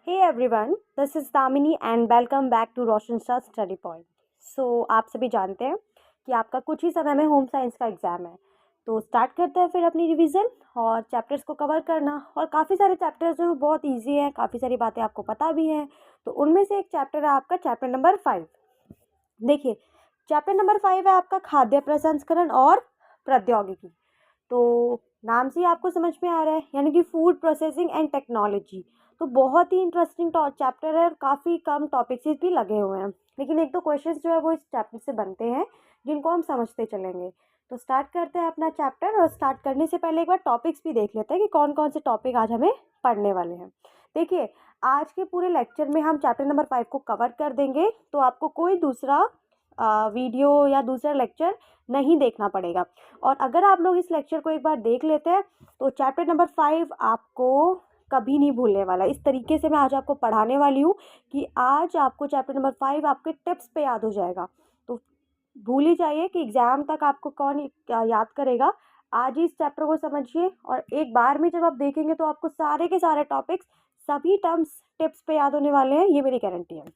Hey everyone, this is Damini and welcome back to Roshan star study point. आप सभी जानते हैं कि आपका कुछ ही समय में होम साइंस का एग्ज़ाम है। तो स्टार्ट करते हैं फिर अपनी रिवीजन और चैप्टर्स को कवर करना। और काफ़ी सारे चैप्टर्स जो बहुत इजी हैं, काफ़ी सारी बातें आपको पता भी हैं। तो उनमें से एक चैप्टर है आपका चैप्टर नंबर 5। देखिए, चैप्टर नंबर 5 है आपका खाद्य प्रसंस्करण और प्रौद्योगिकी। तो नाम से ही आपको समझ में आ रहा है, यानी कि फूड प्रोसेसिंग एंड टेक्नोलॉजी। तो बहुत ही इंटरेस्टिंग चैप्टर है और काफ़ी कम टॉपिक्स भी लगे हुए हैं, लेकिन एक दो क्वेश्चंस जो है वो इस चैप्टर से बनते हैं जिनको हम समझते चलेंगे। तो स्टार्ट करते हैं अपना चैप्टर। और स्टार्ट करने से पहले एक बार टॉपिक्स भी देख लेते हैं कि कौन कौन से टॉपिक आज हमें पढ़ने वाले हैं। देखिए, आज के पूरे लेक्चर में हम चैप्टर नंबर 5 को कवर कर देंगे, तो आपको कोई दूसरा वीडियो या दूसरा लेक्चर नहीं देखना पड़ेगा। और अगर आप लोग इस लेक्चर को एक बार देख लेते हैं तो चैप्टर नंबर 5 आपको कभी नहीं भूलने वाला। इस तरीके से मैं आज आपको पढ़ाने वाली हूँ कि आज आपको चैप्टर नंबर 5 आपके टिप्स पे याद हो जाएगा। तो भूल ही जाइए कि एग्ज़ाम तक आपको कौन याद करेगा। आज ही इस चैप्टर को समझिए और एक बार में जब आप देखेंगे तो आपको सारे के सारे टॉपिक्स, सभी टर्म्स टिप्स पे याद होने वाले हैं, ये मेरी गारंटी है।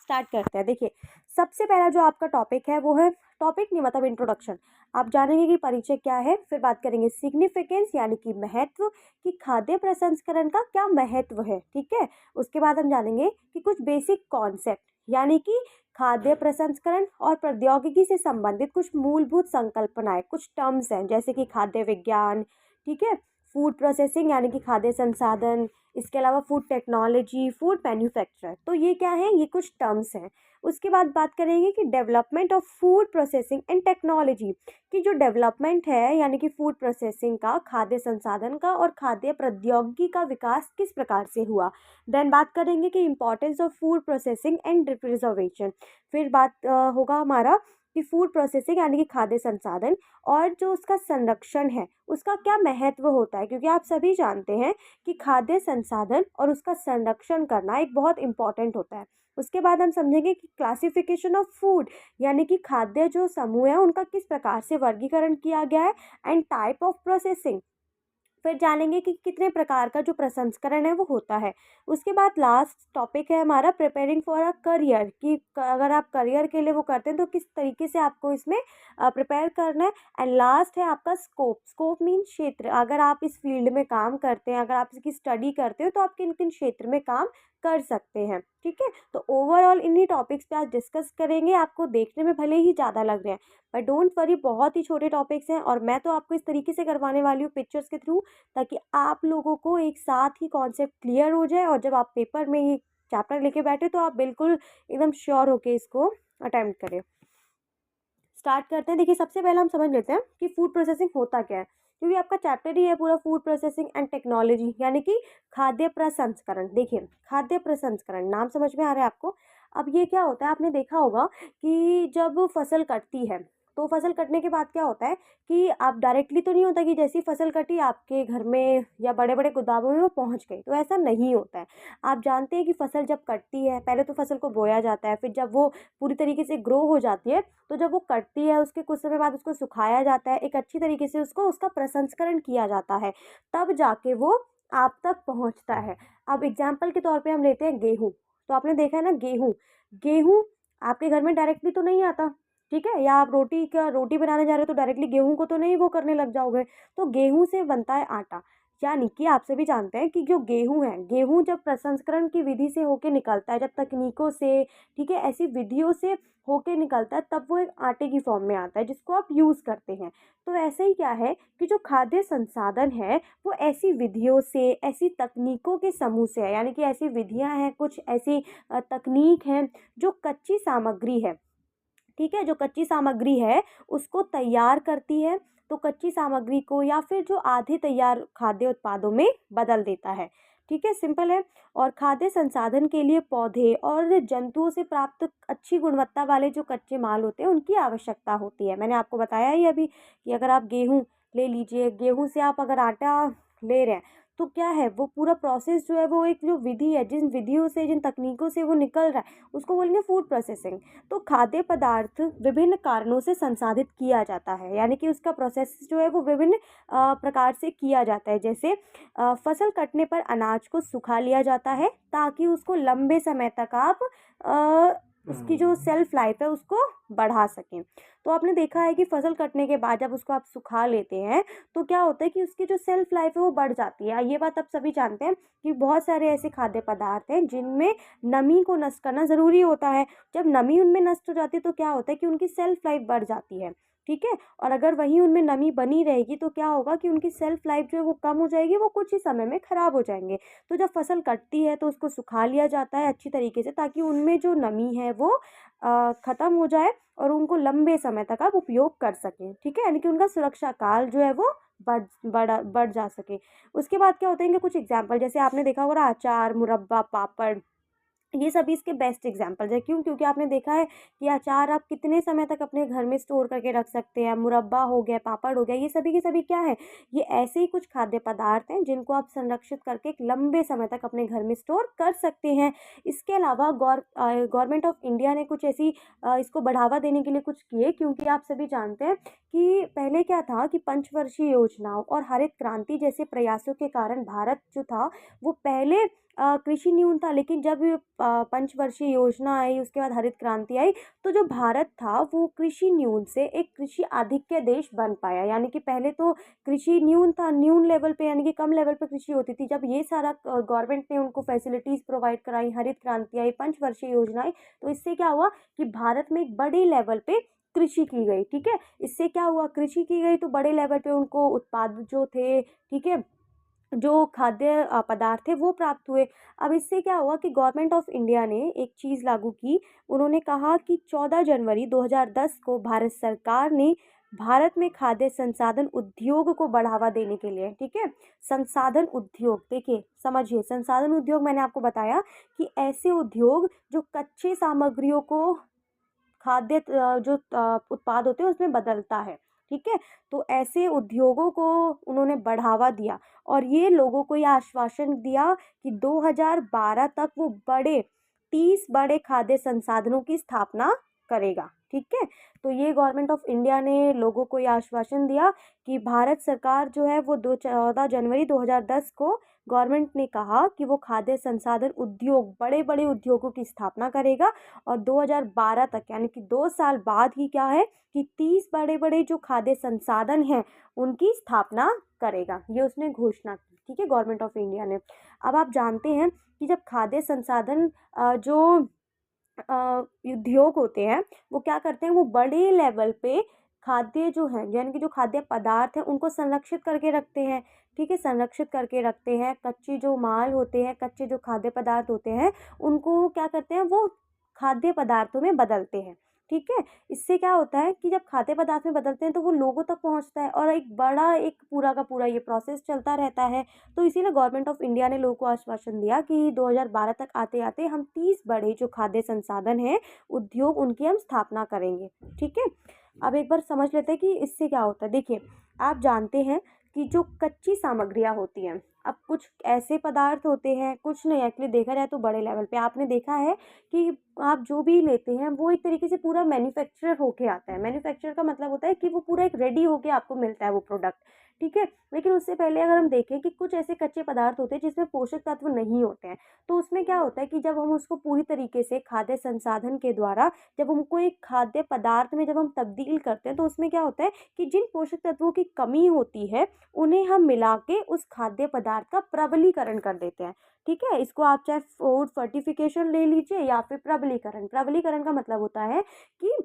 स्टार्ट करते हैं। देखिए, सबसे पहला जो आपका टॉपिक है वो है, टॉपिक नहीं मतलब इंट्रोडक्शन। आप जानेंगे कि परिचय क्या है, फिर बात करेंगे सिग्निफिकेंस यानी कि महत्व, कि खाद्य प्रसंस्करण का क्या महत्व है। ठीक है, उसके बाद हम जानेंगे कि कुछ बेसिक कॉन्सेप्ट यानी कि खाद्य प्रसंस्करण और प्रौद्योगिकी से संबंधित कुछ मूलभूत संकल्पनाएं, कुछ टर्म्स हैं जैसे कि खाद्य विज्ञान, ठीक है, फूड प्रोसेसिंग यानी कि खाद्य संसाधन, इसके अलावा फूड टेक्नोलॉजी, फूड मैन्युफैक्चर। तो ये क्या है, ये कुछ टर्म्स हैं। उसके बाद बात करेंगे कि development of food processing and technology, कि जो डेवलपमेंट है यानी कि फूड प्रोसेसिंग का, खाद्य संसाधन का और खाद्य प्रौद्योगिकी का विकास किस प्रकार से हुआ। देन बात करेंगे कि importance of food processing and preservation. फिर बात होगा हमारा कि फूड प्रोसेसिंग यानी कि खाद्य संसाधन और जो उसका संरक्षण है उसका क्या महत्व होता है, क्योंकि आप सभी जानते हैं कि खाद्य संसाधन और उसका संरक्षण करना एक बहुत इम्पॉर्टेंट होता है। उसके बाद हम समझेंगे कि क्लासिफिकेशन ऑफ फूड यानी कि खाद्य जो समूह है उनका किस प्रकार से वर्गीकरण किया गया है, एंड टाइप ऑफ प्रोसेसिंग। फिर जानेंगे कि कितने प्रकार का जो प्रसंस्करण है वो होता है। उसके बाद लास्ट टॉपिक है हमारा प्रिपेयरिंग फॉर अ करियर, कि अगर आप करियर के लिए वो करते हैं तो किस तरीके से आपको इसमें प्रिपेयर करना है। एंड लास्ट है आपका स्कोप। स्कोप मीन क्षेत्र, अगर आप इस फील्ड में काम करते हैं, अगर आप इसकी स्टडी करते हो तो आप किन किन क्षेत्र में काम कर सकते हैं। ठीक है, तो ओवरऑल इन्हीं टॉपिक्स पे आज डिस्कस करेंगे। आपको देखने में भले ही ज़्यादा लग रहे हैं पर डोंट वरी, बहुत ही छोटे टॉपिक्स हैं और मैं तो आपको इस तरीके से करवाने वाली हूँ पिक्चर्स के थ्रू, ताकि आप लोगों को एक साथ ही कॉन्सेप्ट क्लियर हो जाए और जब आप पेपर में ही चैप्टर लेके बैठे तो आप बिल्कुल एकदम श्योर होके इसको अटेम्प्ट करें। स्टार्ट करते हैं। देखिए, सबसे पहले हम समझ लेते हैं कि फूड प्रोसेसिंग होता क्या है, क्योंकि आपका चैप्टर ही है पूरा फूड प्रोसेसिंग एंड टेक्नोलॉजी यानी कि खाद्य प्रसंस्करण। देखिए, खाद्य प्रसंस्करण नाम समझ में आ रहा है आपको। अब ये क्या होता है, आपने देखा होगा कि जब फसल कटती है तो फसल कटने के बाद क्या होता है कि आप डायरेक्टली तो नहीं होता कि जैसी फसल कटी आपके घर में या बड़े बड़े गोदामों में वो पहुंच गई, तो ऐसा नहीं होता है। आप जानते हैं कि फसल जब कटती है पहले तो फसल को बोया जाता है, फिर जब वो पूरी तरीके से ग्रो हो जाती है तो जब वो कटती है उसके कुछ समय बाद उसको सुखाया जाता है, एक अच्छी तरीके से उसको उसका प्रसंस्करण किया जाता है, तब जाके वो आप तक पहुंचता है। अब एग्जाम्पल के तौर पे हम लेते हैं गेहूँ। तो आपने देखा है ना, गेहूँ गेहूँ आपके घर में डायरेक्टली तो नहीं आता, ठीक है, या आप रोटी बनाने जा रहे हो तो डायरेक्टली गेहूँ को तो नहीं वो करने लग जाओगे। तो गेहूँ से बनता है आटा, यानी कि आप सभी जानते हैं कि जो गेहूँ है, गेहूँ जब प्रसंस्करण की विधि से होके निकलता है, जब तकनीकों से, ठीक है, ऐसी विधियों से होके निकलता है, तब वो एक आटे की फॉर्म में आता है जिसको आप यूज़ करते हैं। तो ऐसे ही क्या है कि जो खाद्य संसाधन है वो ऐसी विधियों से, ऐसी तकनीकों के समूह से है, यानी कि ऐसी विधियां हैं, कुछ ऐसी तकनीक हैं जो कच्ची सामग्री है, ठीक है, जो कच्ची सामग्री है उसको तैयार करती है, तो कच्ची सामग्री को या फिर जो आधे तैयार खाद्य उत्पादों में बदल देता है। ठीक है, सिंपल है। और खाद्य संसाधन के लिए पौधे और जंतुओं से प्राप्त अच्छी गुणवत्ता वाले जो कच्चे माल होते हैं उनकी आवश्यकता होती है। मैंने आपको बताया ही अभी कि अगर आप गेहूँ ले लीजिए, गेहूँ से आप अगर आटा ले रहे हैं तो क्या है वो पूरा प्रोसेस जो है वो एक जो विधि है, जिन विधियों से जिन तकनीकों से वो निकल रहा है उसको बोलेंगे फूड प्रोसेसिंग। तो खाद्य पदार्थ विभिन्न कारणों से संसाधित किया जाता है, यानी कि उसका प्रोसेस जो है वो विभिन्न प्रकार से किया जाता है। जैसे फसल कटने पर अनाज को सुखा लिया जाता है ताकि उसको लंबे समय तक आप उसकी जो सेल्फ लाइफ है उसको बढ़ा सकें। तो आपने देखा है कि फसल कटने के बाद जब उसको आप सुखा लेते हैं तो क्या होता है कि उसकी जो सेल्फ लाइफ है वो बढ़ जाती है। ये बात आप सभी जानते हैं कि बहुत सारे ऐसे खाद्य पदार्थ हैं जिनमें नमी को नष्ट करना ज़रूरी होता है। जब नमी उनमें नष्ट हो जाती है तो क्या होता है कि उनकी सेल्फ लाइफ बढ़ जाती है, ठीक है। और अगर वहीं उनमें नमी बनी रहेगी तो क्या होगा कि उनकी सेल्फ लाइफ जो है वो कम हो जाएगी, वो कुछ ही समय में ख़राब हो जाएंगे। तो जब फसल कटती है तो उसको सुखा लिया जाता है अच्छी तरीके से, ताकि उनमें जो नमी है वो ख़त्म हो जाए और उनको लंबे समय तक आप उपयोग कर सकें, ठीक है। यानी कि उनका सुरक्षा काल जो है वो बढ़ जा सके। उसके बाद क्या होता है कि कुछ एग्जाम्पल, जैसे आपने देखा होगा अचार, मुरब्बा, पापड़, ये सभी इसके बेस्ट एग्जाम्पल्स है। क्यों? क्योंकि आपने देखा है कि अचार आप कितने समय तक अपने घर में स्टोर करके रख सकते हैं, मुरब्बा हो गया, पापड़ हो गया, ये सभी के सभी क्या है, ये ऐसे ही कुछ खाद्य पदार्थ हैं जिनको आप संरक्षित करके एक लंबे समय तक अपने घर में स्टोर कर सकते हैं। इसके अलावा गवर्नमेंट ऑफ इंडिया ने कुछ ऐसी इसको बढ़ावा देने के लिए कुछ किए, क्योंकि आप सभी जानते हैं कि पहले क्या था कि पंचवर्षीय योजनाओं और हरित क्रांति जैसे प्रयासों के कारण भारत जो था वो पहले कृषि न्यून था, लेकिन जब पंचवर्षीय योजना आई, उसके बाद हरित क्रांति आई, तो जो भारत था वो कृषि न्यून से एक कृषि आधिक्य देश बन पाया। यानी कि पहले तो कृषि न्यून था, न्यून लेवल पे, यानी कि कम लेवल पे कृषि होती थी। जब ये सारा गवर्नमेंट ने उनको फैसिलिटीज़ प्रोवाइड कराई, हरित क्रांति आई, पंचवर्षीय योजना आई, तो इससे क्या हुआ कि भारत में एक बड़े लेवल पे कृषि की गई, ठीक है। इससे क्या हुआ, कृषि की गई तो बड़े लेवल पे उनको उत्पाद जो थे, ठीक है, जो खाद्य पदार्थ थे वो प्राप्त हुए। अब इससे क्या हुआ कि गवर्नमेंट ऑफ इंडिया ने एक चीज़ लागू की। उन्होंने कहा कि 14 जनवरी 2010 को भारत सरकार ने भारत में खाद्य संसाधन उद्योग को बढ़ावा देने के लिए, ठीक है, संसाधन उद्योग, देखिए समझिए, संसाधन उद्योग मैंने आपको बताया कि ऐसे उद्योग जो कच्चे सामग्रियों को खाद्य जो उत्पाद होते हैं उसमें बदलता है, ठीक है। तो ऐसे उद्योगों को उन्होंने बढ़ावा दिया और ये लोगों को ये आश्वासन दिया कि 2012 तक वो 30 बड़े खाद्य संसाधनों की स्थापना करेगा, ठीक है। तो ये गवर्नमेंट ऑफ इंडिया ने लोगों को ये आश्वासन दिया कि भारत सरकार जो है वो 14 जनवरी 2010 को गवर्नमेंट ने कहा कि वो खाद्य संसाधन उद्योग, बड़े बड़े उद्योगों की स्थापना करेगा और 2012 तक, यानी कि 2 साल बाद ही क्या है कि 30 बड़े बड़े जो खाद्य संसाधन हैं उनकी स्थापना करेगा। ये उसने घोषणा की, ठीक है, गवर्नमेंट ऑफ इंडिया ने। अब आप जानते हैं कि जब खाद्य संसाधन जो उद्योग होते हैं वो क्या करते हैं, वो बड़े लेवल पे खाद्य जो है, यानी कि जो खाद्य पदार्थ हैं उनको संरक्षित करके रखते हैं, ठीक है, संरक्षित करके रखते हैं। कच्चे जो माल होते हैं, कच्चे जो खाद्य पदार्थ होते हैं उनको क्या करते हैं, वो खाद्य पदार्थों में बदलते हैं, ठीक है। इससे क्या होता है कि जब खाद्य पदार्थ में बदलते हैं तो वो लोगों तक पहुंचता है और एक बड़ा, एक पूरा का पूरा ये प्रोसेस चलता रहता है। तो इसीलिए गवर्नमेंट ऑफ इंडिया ने लोगों को आश्वासन दिया कि 2012 तक आते आते हम 30 बड़े जो खाद्य संसाधन हैं उद्योग, उनकी हम स्थापना करेंगे, ठीक है। अब एक बार समझ लेते हैं कि इससे क्या होता है। देखिए, आप जानते हैं कि जो कच्ची सामग्रियाँ होती हैं, अब कुछ ऐसे पदार्थ होते हैं, कुछ नहीं, एक्चुअली देखा जाए तो बड़े लेवल पे आपने देखा है कि आप जो भी लेते हैं वो एक तरीके से पूरा मैन्युफैक्चर होके आता है। मैन्युफैक्चर का मतलब होता है कि वो पूरा एक रेडी होके आपको मिलता है वो प्रोडक्ट, ठीक है। लेकिन उससे पहले अगर हम देखें कि कुछ ऐसे कच्चे पदार्थ होते हैं जिसमें पोषक तत्व नहीं होते हैं, तो उसमें क्या होता है कि जब हम उसको पूरी तरीके से खाद्य संसाधन के द्वारा जब हमको एक खाद्य पदार्थ में जब हम तब्दील करते हैं तो उसमें क्या होता है कि जिन पोषक तत्वों की कमी होती है उन्हें हम मिला के उस खाद्य पदार्थ का प्रबलीकरण कर देते हैं, ठीक है। इसको आप चाहे फूड फोर्टिफिकेशन ले लीजिए या फिर प्रबलीकरण। प्रबलीकरण का मतलब होता है कि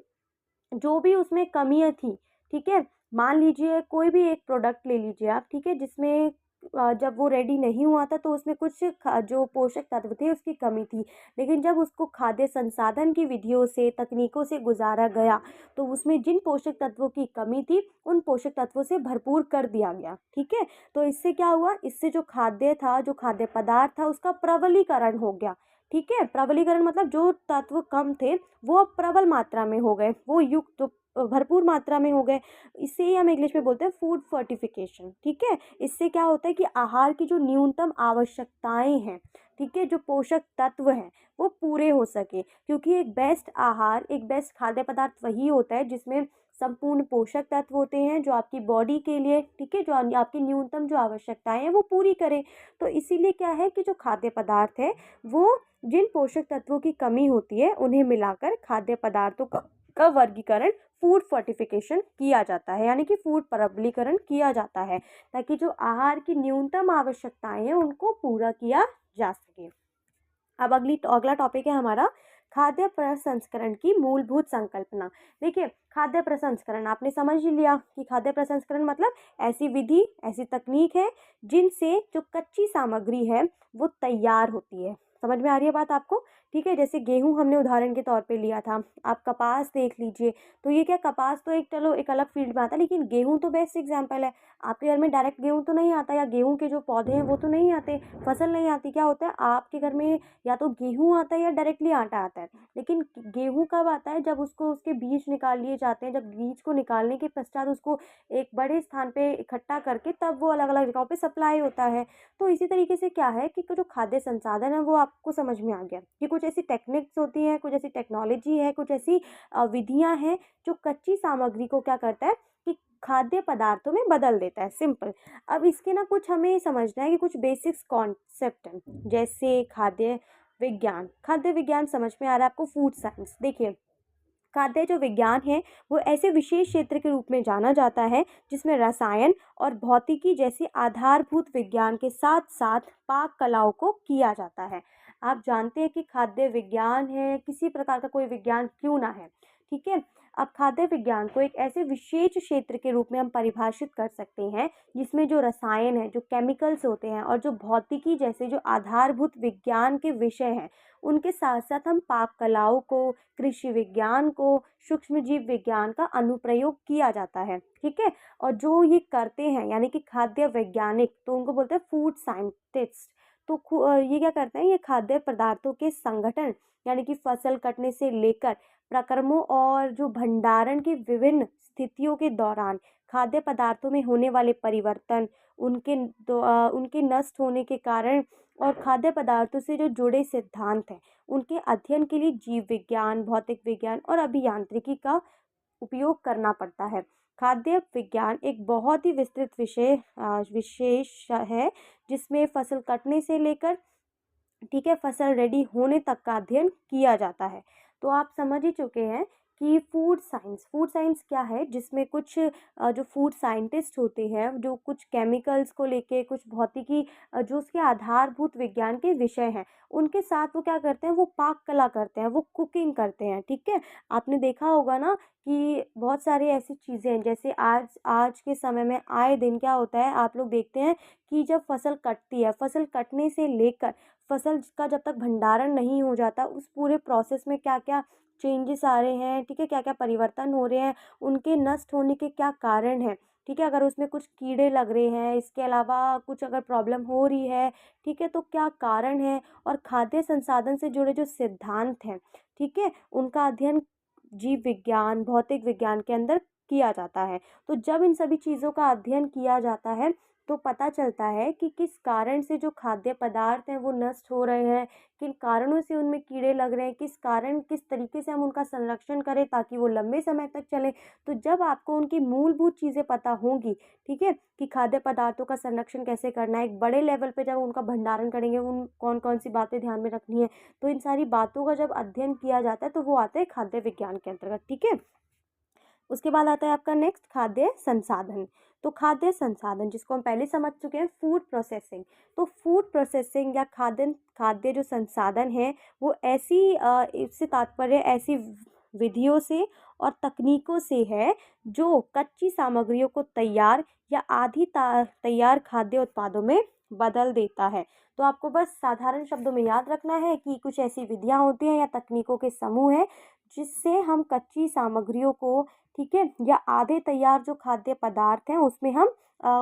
जो भी उसमें कमियां थी, ठीक है, मान लीजिए कोई भी एक प्रोडक्ट ले लीजिए आप, ठीक है, जिसमें जब वो रेडी नहीं हुआ था तो उसमें कुछ जो पोषक तत्व थे उसकी कमी थी, लेकिन जब उसको खाद्य संसाधन की विधियों से, तकनीकों से गुजारा गया तो उसमें जिन पोषक तत्वों की कमी थी उन पोषक तत्वों से भरपूर कर दिया गया, ठीक है। तो इससे क्या हुआ, इससे जो खाद्य था, जो खाद्य पदार्थ था, उसका प्रबलीकरण हो गया, ठीक है। प्रबलीकरण मतलब जो तत्व कम थे वो अब प्रबल मात्रा में हो गए, वो युक्त, जो भरपूर मात्रा में हो गए। इससे ही हम इंग्लिश में बोलते हैं फूड फोर्टिफिकेशन। ठीक है, इससे क्या होता है कि आहार की जो न्यूनतम आवश्यकताएं हैं, ठीक है, जो पोषक तत्व हैं वो पूरे हो सके, क्योंकि एक बेस्ट आहार, एक बेस्ट खाद्य पदार्थ वही होता है जिसमें संपूर्ण पोषक तत्व होते हैं जो आपकी बॉडी के लिए, ठीक है, जो आपकी न्यूनतम जो आवश्यकताएं हैं वो पूरी करें। तो इसीलिए क्या है कि जो खाद्य पदार्थ है वो जिन पोषक तत्वों की कमी होती है उन्हें मिलाकर खाद्य पदार्थों का वर्गीकरण फूड फोर्टिफिकेशन किया जाता है, यानी कि फूड प्रबलीकरण किया जाता है, ताकि जो आहार की न्यूनतम आवश्यकताएं हैं उनको पूरा किया जा सके। अब अगला टॉपिक है हमारा खाद्य प्रसंस्करण की मूलभूत संकल्पना। देखिए, खाद्य प्रसंस्करण आपने समझ ही लिया कि खाद्य प्रसंस्करण मतलब ऐसी विधि, ऐसी तकनीक है जिनसे जो कच्ची सामग्री है वो तैयार होती है। समझ में आ रही है बात आपको? ठीक है, जैसे गेहूं हमने उदाहरण के तौर पे लिया था, आप कपास देख लीजिए। तो ये क्या, कपास तो एक, चलो एक अलग फील्ड में आता है, लेकिन गेहूं तो बेस्ट एग्जाम्पल है। आपके घर में डायरेक्ट गेहूं तो नहीं आता, या गेहूं के जो पौधे हैं वो तो नहीं आते, फसल नहीं आती। क्या होता है, आपके घर में या तो गेहूं आता है या डायरेक्टली आटा आता है। लेकिन गेहूं कब आता है, जब उसको उसके बीज निकाल लिए जाते हैं, जब बीज को निकालने के पश्चात उसको एक बड़े स्थान पे इकट्ठा करके तब वो अलग अलग जगहों पे सप्लाई होता है। तो इसी तरीके से क्या है कि जो खाद्य संसाधन है वो आपको समझ में आ गया कि कुछ ऐसी टेक्निक्स होती हैं, कुछ ऐसी टेक्नोलॉजी है, कुछ ऐसी विधियां हैं जो कच्ची सामग्री को क्या करता है कि खाद्य पदार्थों में बदल देता है। सिंपल। अब इसके ना कुछ हमें समझना है कि कुछ बेसिक्स कॉन्सेप्ट हैं, जैसे खाद्य विज्ञान। खाद्य विज्ञान समझ में आ रहा है आपको? Food science. देखिए, खाद्य जो विज्ञान है वो ऐसे विशेष क्षेत्र के रूप में जाना जाता है जिसमें रसायन और भौतिकी जैसे आधारभूत विज्ञान के साथ साथ पाक कलाओं को किया जाता है। आप जानते हैं कि खाद्य विज्ञान है, किसी प्रकार का कोई विज्ञान क्यों ना है, ठीक है। अब खाद्य विज्ञान को एक ऐसे विशेष क्षेत्र के रूप में हम परिभाषित कर सकते हैं जिसमें जो रसायन है, जो केमिकल्स होते हैं और जो भौतिकी जैसे जो आधारभूत विज्ञान के विषय हैं, उनके साथ साथ हम पाक कलाओं को, कृषि विज्ञान को, सूक्ष्म जीव विज्ञान का अनुप्रयोग किया जाता है। ठीक है, और जो ये करते हैं यानी कि खाद्य वैज्ञानिक, तो उनको बोलते हैं फूड साइंटिस्ट। तो ये क्या करते हैं, ये खाद्य पदार्थों के संगठन यानी कि फसल कटने से लेकर प्रक्रमों और जो भंडारण की विभिन्न स्थितियों के दौरान खाद्य पदार्थों में होने वाले परिवर्तन, उनके नष्ट होने के कारण और खाद्य पदार्थों से जो जुड़े सिद्धांत हैं उनके अध्ययन के लिए जीव विज्ञान, भौतिक विज्ञान और अभियांत्रिकी का उपयोग करना पड़ता है। खाद्य विज्ञान एक बहुत ही विस्तृत विशेष है जिसमें फसल कटने से लेकर, ठीक है, फसल रेडी होने तक का अध्ययन किया जाता है। तो आप समझ ही चुके हैं कि फूड साइंस क्या है, जिसमें कुछ जो फूड साइंटिस्ट होते हैं जो कुछ केमिकल्स को लेके, कुछ भौतिकी जो उसके आधारभूत विज्ञान के विषय हैं, उनके साथ वो क्या करते हैं, वो पाक कला करते हैं, वो कुकिंग करते हैं। ठीक है, आपने देखा होगा ना कि बहुत सारी ऐसी चीज़ें हैं, जैसे आज आज के समय में आए दिन क्या होता है, आप लोग देखते हैं कि जब फसल कटती है, फसल कटने से लेकर फसल का जब तक भंडारण नहीं हो जाता, उस पूरे प्रोसेस में क्या क्या चेंजेस आ रहे हैं, ठीक है, क्या क्या परिवर्तन हो रहे हैं, उनके नष्ट होने के क्या कारण हैं, ठीक है, अगर उसमें कुछ कीड़े लग रहे हैं, इसके अलावा कुछ अगर प्रॉब्लम हो रही है, ठीक है, तो क्या कारण है, और खाद्य संसाधन से जुड़े जो सिद्धांत हैं, ठीक है, उनका अध्ययन जीव विज्ञान, भौतिक विज्ञान के अंदर किया जाता है। तो जब इन सभी चीज़ों का अध्ययन किया जाता है तो पता चलता है कि किस कारण से जो खाद्य पदार्थ हैं वो नष्ट हो रहे हैं, किन कारणों से उनमें कीड़े लग रहे हैं, किस तरीके से हम उनका संरक्षण करें ताकि वो लंबे समय तक चले। तो जब आपको उनकी मूलभूत चीज़ें पता होंगी, ठीक है, कि खाद्य पदार्थों का संरक्षण कैसे करना है, एक बड़े लेवल पे जब उनका भंडारण करेंगे, उन कौन कौन सी बातें ध्यान में रखनी है, तो इन सारी बातों का जब अध्ययन किया जाता है तो वो आता है खाद्य विज्ञान के अंतर्गत। ठीक है, उसके बाद आता है आपका नेक्स्ट खाद्य संसाधन। तो खाद्य संसाधन जिसको हम पहले समझ चुके हैं फूड प्रोसेसिंग। तो फूड प्रोसेसिंग या खाद्य जो संसाधन है वो ऐसी इससे तात्पर्य ऐसी विधियों से और तकनीकों से है जो कच्ची सामग्रियों को तैयार या आधी तैयार खाद्य उत्पादों में बदल देता है। तो आपको बस साधारण शब्दों में याद रखना है कि कुछ ऐसी विधियां होती हैं या तकनीकों के समूह हैं जिससे हम कच्ची सामग्रियों को, ठीक है, या आधे तैयार जो खाद्य पदार्थ हैं उसमें हम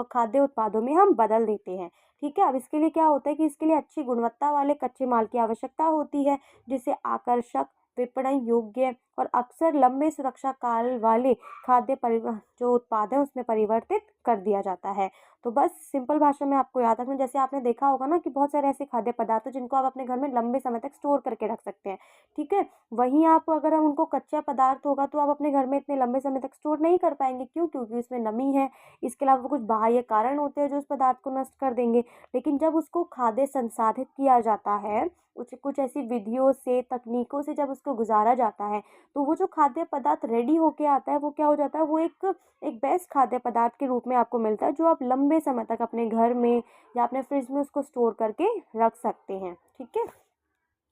खाद्य उत्पादों में हम बदल देते हैं। ठीक है, अब इसके लिए क्या होता है कि इसके लिए अच्छी गुणवत्ता वाले कच्चे माल की आवश्यकता होती है जिसे आकर्षक, विपणन योग्य और अक्सर लंबे सुरक्षा काल वाले जो उत्पाद है उसमें परिवर्तित कर दिया जाता है। तो बस सिंपल भाषा में आपको याद रखना, जैसे आपने देखा होगा ना कि बहुत सारे ऐसे खाद्य पदार्थ हैं जिनको आप अपने घर में लंबे समय तक स्टोर करके रख सकते हैं, ठीक है। वहीं आप अगर हम उनको कच्चा पदार्थ होगा तो आप अपने घर में इतने लंबे समय तक स्टोर नहीं कर पाएंगे। क्यों? क्योंकि उसमें नमी है। इसके अलावा कुछ बाह्य कारण होते हैं जो उस पदार्थ को नष्ट कर देंगे। लेकिन जब उसको खाद्य संसाधित किया जाता है, उसे कुछ ऐसी विधियों से, तकनीकों से जब उसको गुजारा जाता है, तो वो जो खाद्य पदार्थ रेडी होके आता है वो क्या हो जाता है, वो एक एक बेस्ट खाद्य पदार्थ के रूप में आपको मिलता है, जो आप लंबे समय तक अपने घर में या अपने फ्रिज में उसको स्टोर करके रख सकते हैं, ठीक है।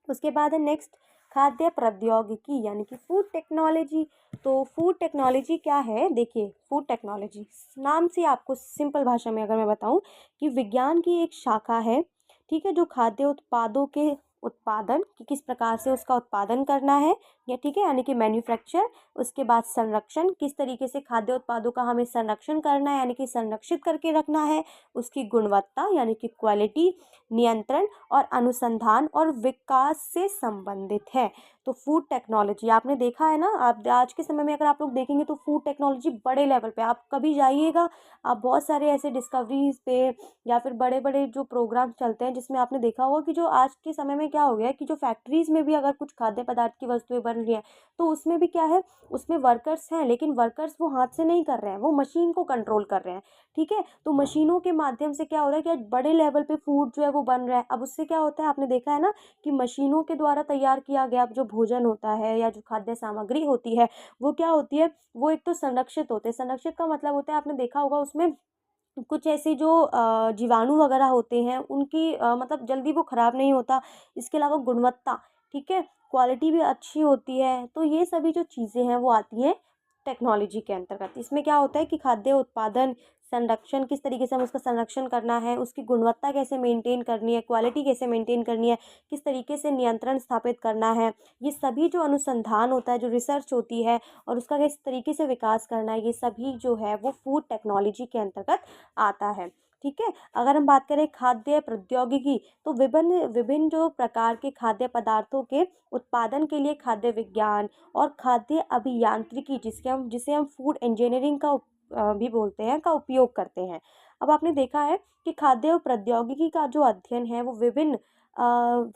उसके बाद है नेक्स्ट खाद्य प्रौद्योगिकी यानी कि फूड टेक्नोलॉजी। तो फूड टेक्नोलॉजी क्या है? देखिए, फूड टेक्नोलॉजी नाम से आपको सिंपल भाषा में अगर मैं बताऊं कि विज्ञान की एक शाखा है, ठीक है, जो खाद्य उत्पादों के उत्पादन कि किस प्रकार से उसका उत्पादन करना है, या ठीक है, यानी कि मैन्युफैक्चर। उसके बाद संरक्षण, किस तरीके से खाद्य उत्पादों का हमें संरक्षण करना है, यानी कि संरक्षित करके रखना है। उसकी गुणवत्ता यानी कि क्वालिटी, नियंत्रण और अनुसंधान और विकास से संबंधित है। तो फूड टेक्नोलॉजी आपने देखा है ना, आप आज के समय में अगर आप लोग देखेंगे तो फूड टेक्नोलॉजी बड़े लेवल पे, आप कभी जाइएगा, आप बहुत सारे ऐसे डिस्कवरीज पे या फिर बड़े बड़े जो प्रोग्राम चलते हैं जिसमें आपने देखा होगा कि जो आज के समय में क्या हो गया है कि जो फैक्ट्रीज में भी अगर कुछ खाद्य पदार्थ की वस्तुएं बन रही हैं तो उसमें भी क्या है, उसमें वर्कर्स हैं, लेकिन वर्कर्स वो हाथ से नहीं कर रहे हैं, वो मशीन को कंट्रोल कर रहे हैं, ठीक है। तो मशीनों के माध्यम से क्या हो रहा है कि आज बड़े लेवल पे फूड जो है वो बन रहा है। अब उससे क्या होता है, आपने देखा है ना कि मशीनों के द्वारा तैयार किया गया जो भोजन होता है या जो खाद्य सामग्री होती है वो क्या होती है, वो एक तो संरक्षित होते हैं। संरक्षित का मतलब होता है, आपने देखा होगा उसमें कुछ ऐसे जो जीवाणु वगैरह होते हैं उनकी मतलब जल्दी वो ख़राब नहीं होता। इसके अलावा गुणवत्ता, ठीक है, क्वालिटी भी अच्छी होती है। तो ये सभी जो चीज़ें हैं वो आती हैं टेक्नोलॉजी के अंतर्गत। इसमें क्या होता है कि खाद्य उत्पादन संरक्षण, किस तरीके से हमें उसका संरक्षण करना है, उसकी गुणवत्ता कैसे मेंटेन करनी है, क्वालिटी कैसे मेंटेन करनी है, किस तरीके से नियंत्रण स्थापित करना है, ये सभी जो अनुसंधान होता है, जो रिसर्च होती है और उसका किस तरीके से विकास करना है, ये सभी जो है वो फूड टेक्नोलॉजी के अंतर्गत आता है, ठीक है। अगर हम बात करें खाद्य प्रौद्योगिकी, तो विभिन्न विभिन्न जो प्रकार के खाद्य पदार्थों के उत्पादन के लिए खाद्य विज्ञान और खाद्य अभियांत्रिकी, जिसे हम फूड इंजीनियरिंग का भी बोलते हैं, का उपयोग करते हैं। अब आपने देखा है कि खाद्य प्रौद्योगिकी का जो अध्ययन है वो विभिन्न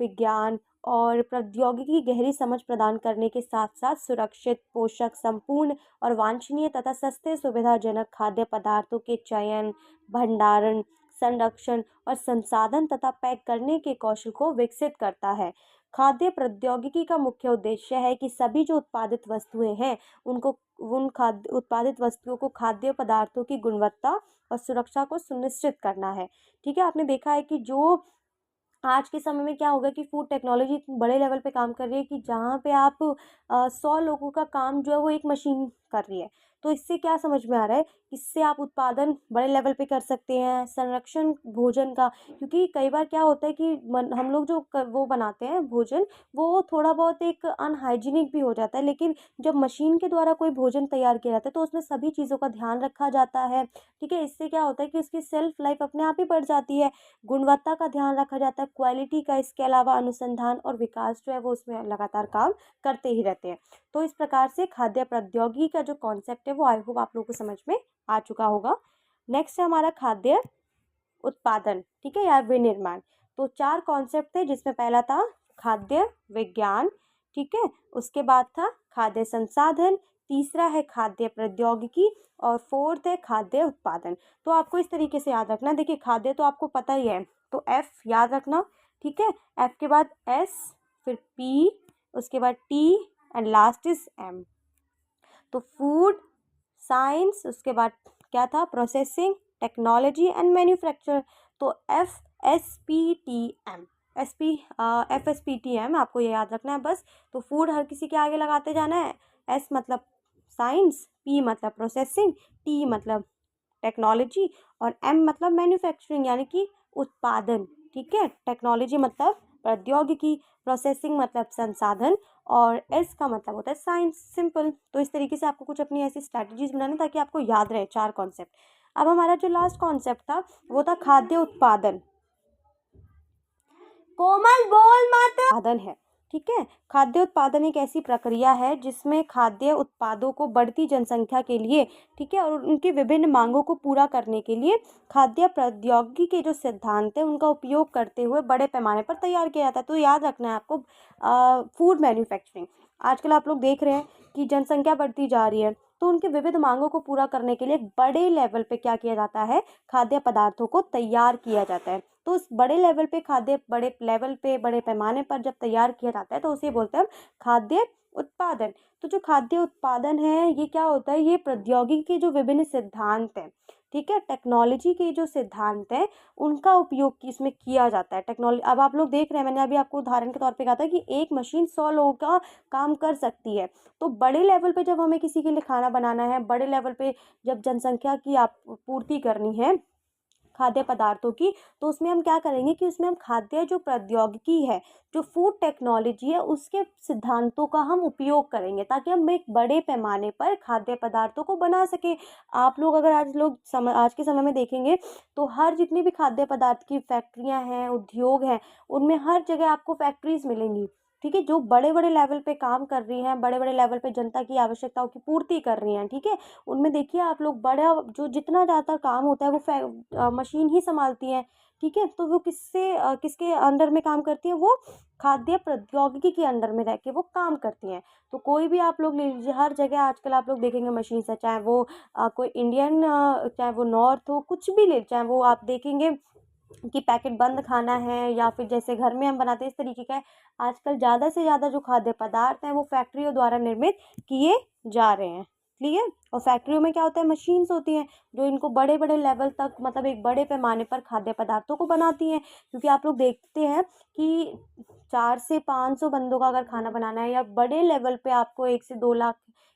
विज्ञान और प्रौद्योगिकी की गहरी समझ प्रदान करने के साथ साथ सुरक्षित, पोषक, संपूर्ण और वांछनीय तथा सस्ते सुविधाजनक खाद्य पदार्थों के चयन, भंडारण, संरक्षण और संसाधन तथा पैक करने के कौशल को विकसित करता है। खाद्य प्रौद्योगिकी का मुख्य उद्देश्य है कि सभी जो उत्पादित वस्तुएं हैं उनको उन खाद्य उत्पादित वस्तुओं को खाद्य पदार्थों की गुणवत्ता और सुरक्षा को सुनिश्चित करना है, ठीक है। आपने देखा है कि जो आज के समय में क्या होगा कि फूड टेक्नोलॉजी इतने बड़े लेवल पे काम कर रही है कि जहाँ पे आप 100 लोगों का काम जो है वो एक मशीन कर रही है। तो इससे क्या समझ में आ रहा है, इससे आप उत्पादन बड़े लेवल पे कर सकते हैं, संरक्षण भोजन का, क्योंकि कई बार क्या होता है कि हम लोग जो वो बनाते हैं भोजन, वो थोड़ा बहुत एक अनहाइजीनिक भी हो जाता है, लेकिन जब मशीन के द्वारा कोई भोजन तैयार किया जाता है तो उसमें सभी चीज़ों का ध्यान रखा जाता है, ठीक है। इससे क्या होता है कि उसकी सेल्फ लाइफ अपने आप ही बढ़ जाती है, गुणवत्ता का ध्यान रखा जाता है, क्वालिटी का। इसके अलावा अनुसंधान और विकास जो है वो उसमें लगातार काम करते ही रहते हैं। तो इस प्रकार से खाद्य प्रौद्योगिकी का जो कॉन्सेप्ट है वो आई होप आप लोगों को समझ में आ चुका होगा। नेक्स्ट है हमारा खाद्य उत्पादन, ठीक है, या विनिर्माण। तो 4 कॉन्सेप्ट थे जिसमें पहला था खाद्य विज्ञान, ठीक है, उसके बाद था खाद्य संसाधन, तीसरा है खाद्य प्रौद्योगिकी और फोर्थ है खाद्य उत्पादन। तो आपको इस तरीके से याद रखना, देखिए खाद्य तो आपको पता ही है, तो एफ याद रखना, ठीक है, एफ के बाद एस, फिर पी, उसके बाद T and last is M. तो फूड साइंस, उसके बाद क्या था, प्रोसेसिंग, टेक्नोलॉजी एंड मैन्युफैक्चर। तो F S P T M, F S P T M आपको ये याद रखना है बस। तो फूड हर किसी के आगे लगाते जाना है, एस मतलब साइंस, पी मतलब प्रोसेसिंग, टी मतलब टेक्नोलॉजी और एम मतलब मैन्युफैक्चरिंग यानी कि उत्पादन, ठीक है। टेक्नोलॉजी मतलब प्रौद्योगिकी, प्रोसेसिंग मतलब संसाधन और एस का मतलब होता है साइंस, सिंपल। तो इस तरीके से आपको कुछ अपनी ऐसी स्ट्रैटेजीज बनाना ताकि आपको याद रहे 4 कॉन्सेप्ट। अब हमारा जो लास्ट कॉन्सेप्ट था वो था खाद्य उत्पादन। कोमल बोल मत, उत्पादन है, ठीक है। खाद्य उत्पादन एक ऐसी प्रक्रिया है जिसमें खाद्य उत्पादों को बढ़ती जनसंख्या के लिए, ठीक है, और उनकी विभिन्न मांगों को पूरा करने के लिए खाद्य प्रौद्योगिकी के जो सिद्धांत हैं उनका उपयोग करते हुए बड़े पैमाने पर तैयार किया जाता है। तो याद रखना है आपको, फूड मैन्युफैक्चरिंग। आजकल आप लोग देख रहे हैं कि जनसंख्या बढ़ती जा रही है, तो उनकी विविध मांगों को पूरा करने के लिए एक बड़े लेवल पे क्या किया जाता है, खाद्य पदार्थों को तैयार किया जाता है। तो उस बड़े लेवल पे खाद्य, बड़े लेवल पे, बड़े पैमाने पर जब तैयार किया जाता है तो उसे बोलते हैं हम खाद्य उत्पादन। तो जो खाद्य उत्पादन है ये क्या होता है, ये प्रौद्योगिकी के जो विभिन्न सिद्धांत हैं, ठीक है, टेक्नोलॉजी के जो सिद्धांत हैं उनका उपयोग इसमें किया जाता है। टेक्नोलॉजी, अब आप लोग देख रहे हैं, मैंने अभी आपको उदाहरण के तौर पे कहा था कि एक मशीन 100 लोगों का काम कर सकती है। तो बड़े लेवल पे जब हमें किसी के लिए खाना बनाना है, बड़े लेवल पे जब जनसंख्या की आप पूर्ति करनी है खाद्य पदार्थों की, तो उसमें हम क्या करेंगे कि उसमें हम खाद्य जो प्रौद्योगिकी है, जो फूड टेक्नोलॉजी है, उसके सिद्धांतों का हम उपयोग करेंगे ताकि हम एक बड़े पैमाने पर खाद्य पदार्थों को बना सकें। आप लोग अगर आज के समय में देखेंगे तो हर जितनी भी खाद्य पदार्थ की फैक्ट्रियां हैं, उद्योग हैं, उनमें हर जगह आपको फैक्ट्रीज मिलेंगी, ठीक है, जो बड़े बड़े लेवल पे काम कर रही हैं, बड़े बड़े लेवल पे जनता की आवश्यकताओं की पूर्ति कर रही हैं, ठीक है। उनमें देखिए आप लोग, बड़ा जो जितना ज़्यादा काम होता है वो मशीन ही संभालती हैं, ठीक है। तो वो किसके अंडर में काम करती हैं, वो खाद्य प्रौद्योगिकी के अंडर में रह के वो काम करती हैं। तो कोई भी आप लोग ले लीजिए, हर जगह आजकल आप लोग देखेंगे मशीन है, चाहे वो कोई इंडियन, चाहे वो नॉर्थ हो, कुछ भी ले, चाहे वो आप देखेंगे कि पैकेट बंद खाना है या फिर जैसे घर में हम बनाते हैं इस तरीके का है। आजकल ज़्यादा से ज़्यादा जो खाद्य पदार्थ हैं वो फैक्ट्रियों द्वारा निर्मित किए जा रहे हैं, क्लियर। और फैक्ट्रियों में क्या होता है, मशीन्स होती हैं जो इनको बड़े बड़े लेवल तक, मतलब एक बड़े पैमाने पर खाद्य पदार्थों को बनाती हैं। क्योंकि आप लोग देखते हैं कि 400 से 500 बंदों का अगर खाना बनाना है, या बड़े लेवल पे आपको 1 से 2 लाख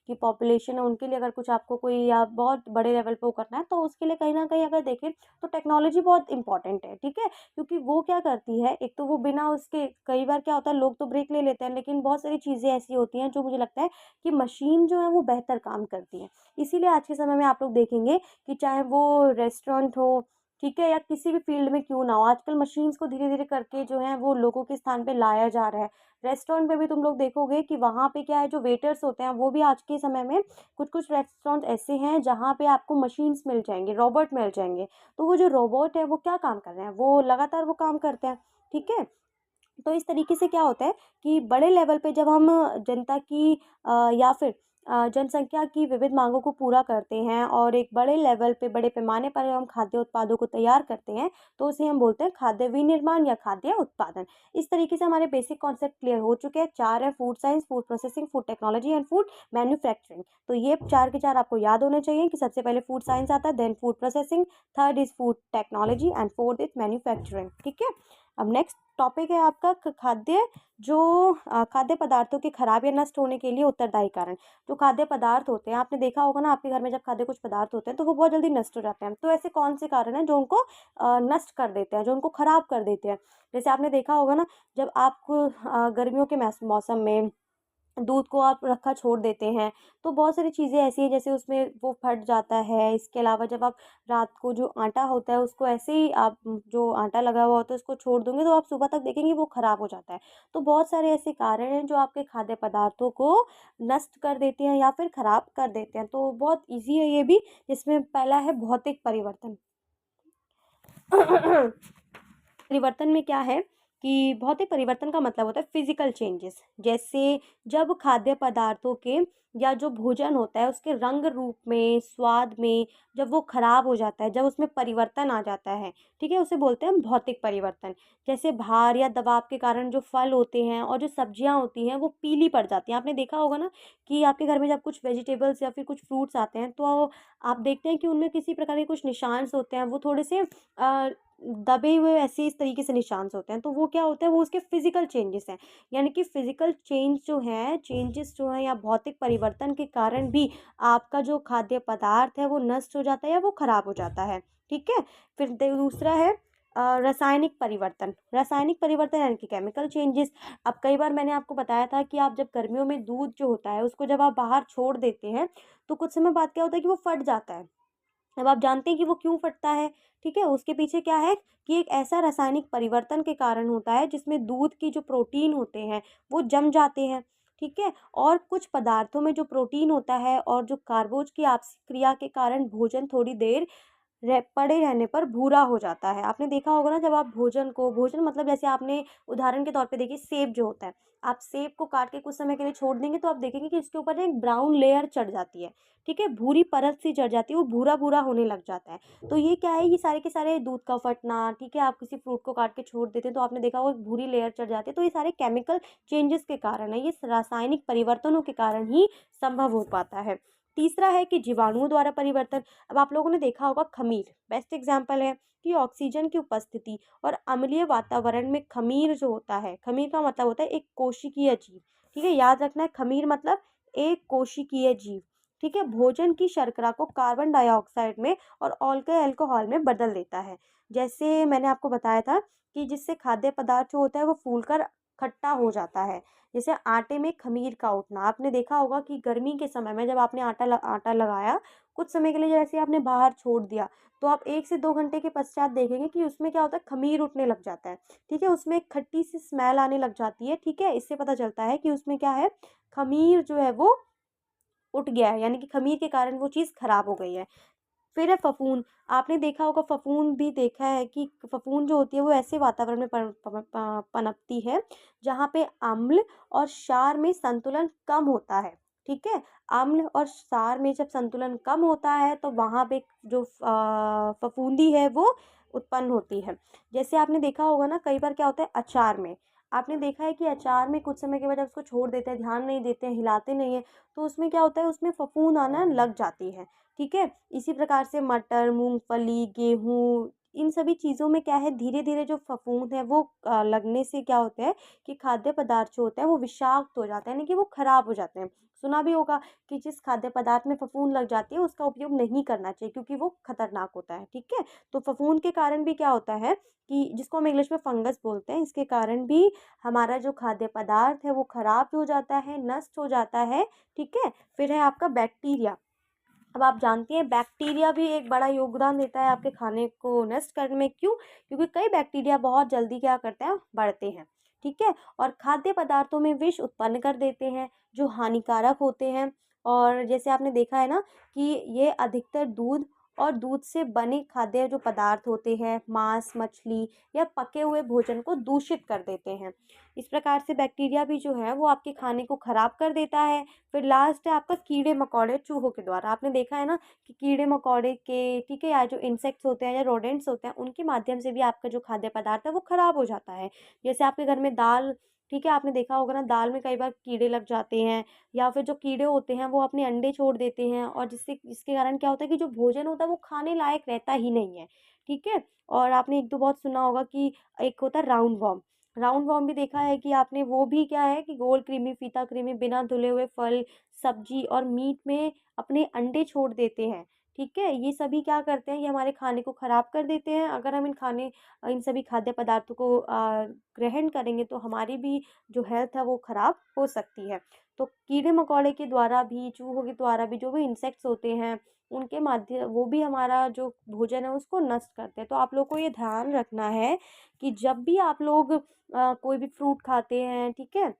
की पॉपुलेशन है उनके लिए अगर कुछ आपको कोई, या बहुत बड़े लेवल पे वो करना है, तो उसके लिए कहीं ना कहीं अगर देखें तो टेक्नोलॉजी बहुत इंपॉर्टेंट है, ठीक है। क्योंकि वो क्या करती है, एक तो वो बिना उसके, कई बार क्या होता है लोग तो ब्रेक ले लेते हैं, लेकिन बहुत सारी चीज़ें ऐसी होती हैं जो मुझे लगता है कि मशीन जो है वो बेहतर काम करती है। इसीलिए आज के समय में आप लोग देखेंगे कि चाहे वो रेस्टोरेंट हो, ठीक है, या किसी भी फील्ड में क्यों ना हो, आजकल मशीन्स को धीरे धीरे करके जो है वो लोगों के स्थान पे लाया जा रहा है। रेस्टोरेंट में भी तुम लोग देखोगे कि वहाँ पे क्या है, जो वेटर्स होते हैं वो भी आज के समय में, कुछ कुछ रेस्टोरेंट ऐसे हैं जहाँ पे आपको मशीन्स मिल जाएंगे, रोबोट मिल जाएंगे। तो वो जो रोबोट है वो क्या काम कर रहे हैं, वो लगातार वो काम करते हैं, ठीक है। तो इस तरीके से क्या होता है कि बड़े लेवल पे जब हम जनता की या फिर जनसंख्या की विविध मांगों को पूरा करते हैं और एक बड़े लेवल पे, बड़े पैमाने पर हम खाद्य उत्पादों को तैयार करते हैं, तो उसे हम बोलते हैं खाद्य विनिर्माण या खाद्य उत्पादन। इस तरीके से हमारे बेसिक कॉन्सेप्ट क्लियर हो चुके हैं। 4 है, food science, food processing, food technology and food manufacturing. तो ये 4 के 4 आपको याद होने चाहिए कि सबसे पहले फूड साइंस आता है, then food processing, third is food technology and fourth is manufacturing, ठीक है। अब नेक्स्ट टॉपिक है आपका खाद्य, जो खाद्य पदार्थों के खराब या नष्ट होने के लिए उत्तरदायी कारण। जो खाद्य पदार्थ होते हैं, आपने देखा होगा ना, आपके घर में जब खाद्य कुछ पदार्थ होते हैं तो वो बहुत जल्दी नष्ट हो जाते हैं। तो ऐसे कौन से कारण हैं जो उनको नष्ट कर देते हैं, जो उनको खराब कर देते हैं। जैसे आपने देखा होगा ना, जब आप गर्मियों के मौसम में दूध को आप रखा छोड़ देते हैं, तो बहुत सारी चीज़ें ऐसी हैं, जैसे उसमें वो फट जाता है। इसके अलावा जब आप रात को जो आटा होता है उसको ऐसे ही, आप जो आटा लगा हुआ होता है उसको छोड़ दोगे तो आप सुबह तक देखेंगे वो ख़राब हो जाता है। तो बहुत सारे ऐसे कारण हैं जो आपके खाद्य पदार्थों को नष्ट कर देते हैं या फिर ख़राब कर देते हैं। तो बहुत ईज़ी है ये भी, जिसमें पहला है भौतिक परिवर्तन। परिवर्तन में क्या है कि भौतिक परिवर्तन का मतलब होता है फिजिकल चेंजेस। जैसे जब खाद्य पदार्थों के या जो भोजन होता है उसके रंग रूप में, स्वाद में, जब वो खराब हो जाता है, जब उसमें परिवर्तन आ जाता है, ठीक है, उसे बोलते हैं हम भौतिक परिवर्तन। जैसे भार या दबाव के कारण जो फल होते हैं और जो सब्जियां होती हैं वो पीली पड़ जाती हैं। आपने देखा होगा ना कि आपके घर में जब कुछ वेजिटेबल्स या फिर कुछ फ्रूट्स आते हैं तो आप देखते हैं कि उनमें किसी प्रकार के कुछ निशान होते हैं, वो थोड़े से दबे हुए ऐसे इस तरीके से निशान होते हैं। तो वो क्या होता है, वो उसके फिजिकल चेंजेस हैं। यानी कि फिजिकल चेंजेस जो है या भौतिक परिवर्तन के कारण भी आपका जो खाद्य पदार्थ है वो नष्ट हो जाता है या वो खराब हो जाता है, ठीक है। फिर दूसरा है रासायनिक परिवर्तन। रासायनिक परिवर्तन यानी कि केमिकल चेंजेस। अब कई बार मैंने आपको बताया था कि आप जब गर्मियों में दूध जो होता है उसको जब आप बाहर छोड़ देते हैं तो कुछ समय बाद क्या होता है कि वो फट जाता है, अब आप जानते हैं कि वो क्यों फटता है, ठीक है? उसके पीछे क्या है कि एक ऐसा रासायनिक परिवर्तन के कारण होता है जिसमें दूध की जो प्रोटीन होते हैं वो जम जाते हैं, ठीक है? और कुछ पदार्थों में जो प्रोटीन होता है और जो कार्बोज की आपसी क्रिया के कारण भोजन थोड़ी देर पड़े रहने पर भूरा हो जाता है। आपने देखा होगा ना, जब आप भोजन मतलब जैसे आपने उदाहरण के तौर पे देखिए सेब जो होता है, आप सेब को काट के कुछ समय के लिए छोड़ देंगे तो आप देखेंगे कि उसके ऊपर ना एक ब्राउन लेयर चढ़ जाती है, ठीक है? भूरी परत सी चढ़ जाती है, वो भूरा-भूरा होने लग जाता है। तो ये क्या है, ये सारे के सारे दूध का फटना, ठीक है? आप किसी फ्रूट को काट के छोड़ देते हैं तो आपने देखा होगा एक भूरी लेयर चढ़ जाती है, तो ये सारे केमिकल चेंजेस के कारण है, ये रासायनिक परिवर्तनों के कारण ही संभव हो पाता है। तीसरा है कि जीवाणुओं द्वारा परिवर्तन। अब आप लोगों ने देखा होगा खमीर बेस्ट एग्जाम्पल है कि ऑक्सीजन की उपस्थिति और अम्लीय वातावरण में खमीर जो होता है, खमीर का मतलब होता है एक कोशिकीय जीव, ठीक है? याद रखना है, खमीर मतलब एक कोशिकीय जीव, ठीक है? भोजन की शर्करा को कार्बन डाइऑक्साइड में और अल्कोहल में बदल देता है। जैसे मैंने आपको बताया था कि जिससे खाद्य पदार्थ जो होता है वो फूलकर खट्टा हो जाता है। जैसे आटे में खमीर का उठना, आपने देखा होगा कि गर्मी के समय में जब आपने आटा लगाया, कुछ समय के लिए जैसे आपने बाहर छोड़ दिया, तो आप 1 से 2 घंटे के पश्चात देखेंगे कि उसमें क्या होता है, खमीर उठने लग जाता है, ठीक है? उसमें एक खट्टी सी स्मेल आने लग जाती है, ठीक है? इससे पता चलता है कि उसमें क्या है, खमीर जो है वो उठ गया है, यानी कि खमीर के कारण वो चीज़ खराब हो गई है। फिर है फफूंद। आपने देखा होगा, फफूंद भी देखा है कि फफूंद जो होती है वो ऐसे वातावरण में पनपती है जहाँ पे अम्ल और क्षार में संतुलन कम होता है, ठीक है? अम्ल और क्षार में जब संतुलन कम होता है तो वहाँ पे जो फफूंदी है वो उत्पन्न होती है। जैसे आपने देखा होगा ना, कई बार क्या होता है अचार में, आपने देखा है कि अचार में कुछ समय के बाद जब उसको छोड़ देते हैं, ध्यान नहीं देते हैं, हिलाते नहीं हैं, तो उसमें क्या होता है, उसमें फफूंद आना लग जाती है, ठीक है? इसी प्रकार से मटर, मूँगफली, गेहूँ, इन सभी चीज़ों में क्या है, धीरे-धीरे जो फफूंद है वो लगने से क्या होता है कि खाद्य पदार्थ जो होता है वो विषाक्त हो जाता है, यानी कि वो खराब हो जाते हैं। सुना भी होगा कि जिस खाद्य पदार्थ में फफूंद लग जाती है उसका उपयोग नहीं करना चाहिए क्योंकि वो खतरनाक होता है, ठीक है? तो फफूंद के कारण भी क्या होता है कि जिसको हम इंग्लिश में फंगस बोलते हैं, इसके कारण भी हमारा जो खाद्य पदार्थ है वो खराब हो जाता है, नष्ट हो जाता है, ठीक है? फिर है आपका बैक्टीरिया। अब आप जानती हैं बैक्टीरिया भी एक बड़ा योगदान देता है आपके खाने को नष्ट करने में। क्यों? क्योंकि कई बैक्टीरिया बहुत जल्दी क्या करते हैं, बढ़ते हैं, ठीक है? और खाद्य पदार्थों में विष उत्पन्न कर देते हैं जो हानिकारक होते हैं। और जैसे आपने देखा है ना कि ये अधिकतर दूध और दूध से बने खाद्य जो पदार्थ होते हैं, मांस, मछली या पके हुए भोजन को दूषित कर देते हैं। इस प्रकार से बैक्टीरिया भी जो है वो आपके खाने को खराब कर देता है। फिर लास्ट है आपका कीड़े-मकोड़े चूहों के द्वारा। आपने देखा है ना कि कीड़े-मकोड़े के, ठीक है, या जो इंसेक्ट्स होते हैं या रोडेंट्स होते हैं, उनके माध्यम से भी आपका जो खाद्य पदार्थ है वो खराब हो जाता है। जैसे आपके घर में दाल, ठीक है, आपने देखा होगा ना, दाल में कई बार कीड़े लग जाते हैं या फिर जो कीड़े होते हैं वो अपने अंडे छोड़ देते हैं और जिसके कारण क्या होता है कि जो भोजन होता है वो खाने लायक रहता ही नहीं है, ठीक है? और आपने 1-2 बहुत सुना होगा कि एक होता है राउंड वॉर्म। राउंड वॉर्म भी देखा है कि आपने, वो भी क्या है कि गोल कृमि, फीता कृमि बिना धुले हुए फल, सब्जी और मीट में अपने अंडे छोड़ देते हैं, ठीक है? ये सभी क्या करते हैं, ये हमारे खाने को ख़राब कर देते हैं। अगर हम इन सभी खाद्य पदार्थों को ग्रहण करेंगे तो हमारी भी जो हेल्थ है वो ख़राब हो सकती है। तो कीड़े-मकोड़े के द्वारा भी, चूहों के द्वारा भी, जो भी इंसेक्ट्स होते हैं, उनके माध्य वो भी हमारा जो भोजन है उसको नष्ट करते हैं। तो आप लोग को ये ध्यान रखना है कि जब भी आप लोग कोई भी फ्रूट खाते हैं, ठीक है?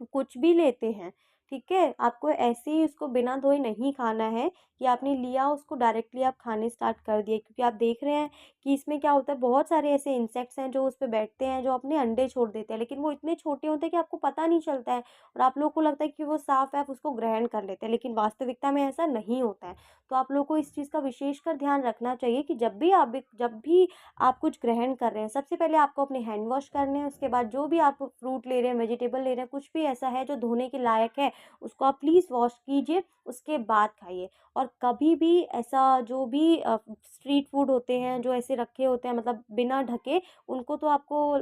कुछ भी लेते हैं, ठीक है? आपको ऐसे ही उसको बिना धोए नहीं खाना है कि आपने लिया उसको डायरेक्टली आप खाने स्टार्ट कर दिए, क्योंकि आप देख रहे हैं कि इसमें क्या होता है, बहुत सारे ऐसे इंसेक्ट्स हैं जो उस पे बैठते हैं, जो अपने अंडे छोड़ देते हैं, लेकिन वो इतने छोटे होते हैं कि आपको पता नहीं चलता है और आप लोग को लगता है कि वो साफ़ है, आप उसको ग्रहण कर लेते हैं, लेकिन वास्तविकता में ऐसा नहीं होता है। तो आप लोग को इस चीज़ का विशेषकर ध्यान रखना चाहिए कि जब भी आप कुछ ग्रहण कर रहे हैं, सबसे पहले आपको अपने हैंड वॉश करने हैं, उसके बाद जो भी आप फ्रूट ले रहे हैं, वेजिटेबल ले रहे हैं, कुछ भी ऐसा है जो धोने के लायक है, उसको आप प्लीज़ वॉश कीजिए, उसके बाद खाइए। और कभी भी ऐसा जो भी स्ट्रीट फूड होते हैं, जो ऐसे रखे होते हैं मतलब बिना ढके, उनको तो आपको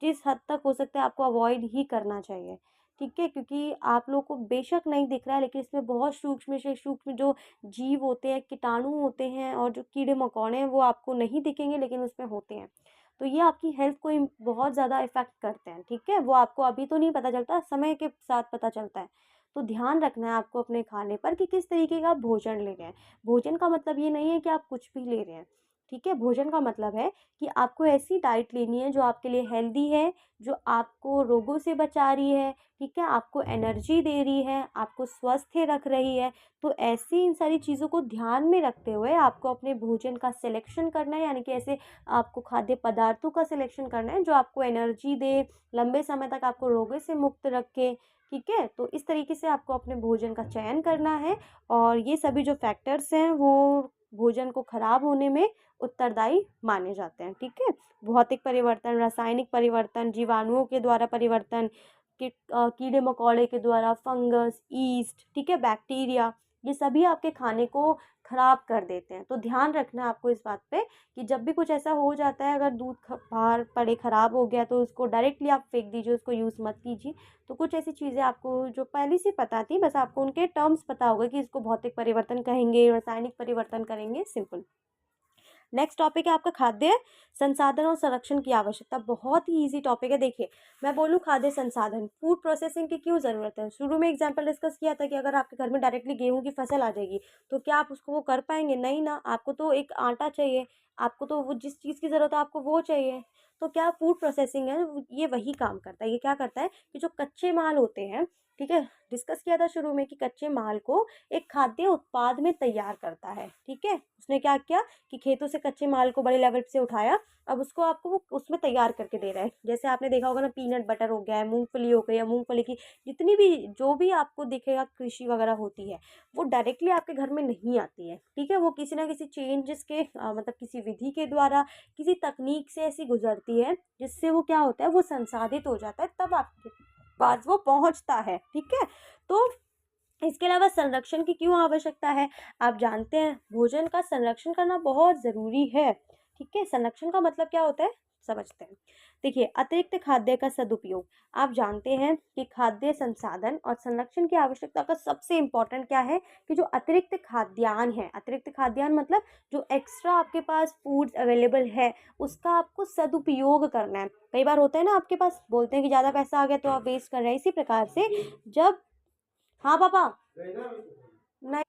जिस हद तक हो सकता है आपको अवॉइड ही करना चाहिए, ठीक है? क्योंकि आप लोग को बेशक नहीं दिख रहा है, लेकिन इसमें बहुत सूक्ष्म से सूक्ष्म जो जीव होते हैं, कीटाणु होते हैं और जो कीड़े-मकोड़े हैं, वो आपको नहीं दिखेंगे लेकिन उसमें होते हैं। तो ये आपकी हेल्थ को बहुत ज़्यादा इफ़ेक्ट करते हैं, ठीक है। वो आपको अभी तो नहीं पता चलता, समय के साथ पता चलता है। तो ध्यान रखना है आपको अपने खाने पर कि किस तरीके का आप भोजन ले रहे हैं। भोजन का मतलब ये नहीं है कि आप कुछ भी ले रहे हैं, ठीक है। भोजन का मतलब है कि आपको ऐसी डाइट लेनी है जो आपके लिए हेल्दी है, जो आपको रोगों से बचा रही है, ठीक है, आपको एनर्जी दे रही है, आपको स्वस्थ रख रही है। तो ऐसी इन सारी चीज़ों को ध्यान में रखते हुए आपको अपने भोजन का सिलेक्शन करना है, यानी कि ऐसे आपको खाद्य पदार्थों का सिलेक्शन करना है जो आपको एनर्जी दे, लंबे समय तक आपको रोगों से मुक्त रखे, ठीक है। तो इस तरीके से आपको अपने भोजन का चयन करना है और ये सभी जो फैक्टर्स हैं वो भोजन को खराब होने में उत्तरदायी माने जाते हैं, ठीक है। भौतिक परिवर्तन, रासायनिक परिवर्तन, जीवाणुओं के द्वारा परिवर्तन, कीड़े मकोड़े के द्वारा, फंगस, ईस्ट, ठीक है, बैक्टीरिया, ये सभी आपके खाने को खराब कर देते हैं। तो ध्यान रखना है आपको इस बात पे कि जब भी कुछ ऐसा हो जाता है, अगर दूध बाहर पड़े ख़राब हो गया तो उसको डायरेक्टली आप फेंक दीजिए, उसको यूज़ मत कीजिए। तो कुछ ऐसी चीज़ें आपको जो पहले से पता थी, बस आपको उनके टर्म्स पता होगा कि इसको भौतिक परिवर्तन कहेंगे, रासायनिक परिवर्तन करेंगे, सिंपल। नेक्स्ट टॉपिक है आपका खाद्य संसाधन और संरक्षण की आवश्यकता। बहुत ही इजी टॉपिक है। देखिए, मैं बोलूँ खाद्य संसाधन, फूड प्रोसेसिंग की क्यों ज़रूरत है। शुरू में एग्जांपल डिस्कस किया था कि अगर आपके घर में डायरेक्टली गेहूं की फसल आ जाएगी तो क्या आप उसको वो कर पाएंगे, नहीं ना। आपको तो एक आटा चाहिए, आपको तो वो जिस चीज़ की ज़रूरत है आपको वो चाहिए। तो क्या फूड प्रोसेसिंग है ये वही काम करता है। ये क्या करता है कि जो कच्चे माल होते हैं, ठीक है, डिस्कस किया था शुरू में कि कच्चे माल को एक खाद्य उत्पाद में तैयार करता है, ठीक है। उसने क्या किया कि खेतों से कच्चे माल को बड़े लेवल से उठाया, अब उसको आपको वो उसमें तैयार करके दे रहा है। जैसे आपने देखा होगा ना, पीनट बटर हो गया है, मूंगफली हो गई है, मूंगफली की जितनी भी जो भी आपको दिखेगा कृषि वगैरह होती है, वो डायरेक्टली आपके घर में नहीं आती है, ठीक है। वो किसी ना किसी चेंजेस के मतलब किसी विधि के द्वारा, किसी तकनीक से ऐसी गुजरती है जिससे वो क्या होता है, वो संसाधित हो जाता है, तब आपके पास वो पहुंचता है, ठीक है। तो इसके अलावा संरक्षण की क्यों आवश्यकता है। आप जानते हैं भोजन का संरक्षण करना बहुत ज़रूरी है, ठीक है। संरक्षण का मतलब क्या होता है, समझते हैं। देखिए, अतिरिक्त खाद्य का सदुपयोग। आप जानते हैं कि खाद्य संसाधन और संरक्षण की आवश्यकता का सबसे इम्पोर्टेंट क्या है कि जो अतिरिक्त खाद्यान्न है, अतिरिक्त खाद्यान्न मतलब जो एक्स्ट्रा आपके पास फूड्स अवेलेबल है उसका आपको सदुपयोग करना है। कई बार होता है ना, आपके पास बोलते हैं कि ज़्यादा पैसा आ गया तो आप वेस्ट कर रहे हैं। इसी प्रकार से जब, हाँ पापा, नहीं,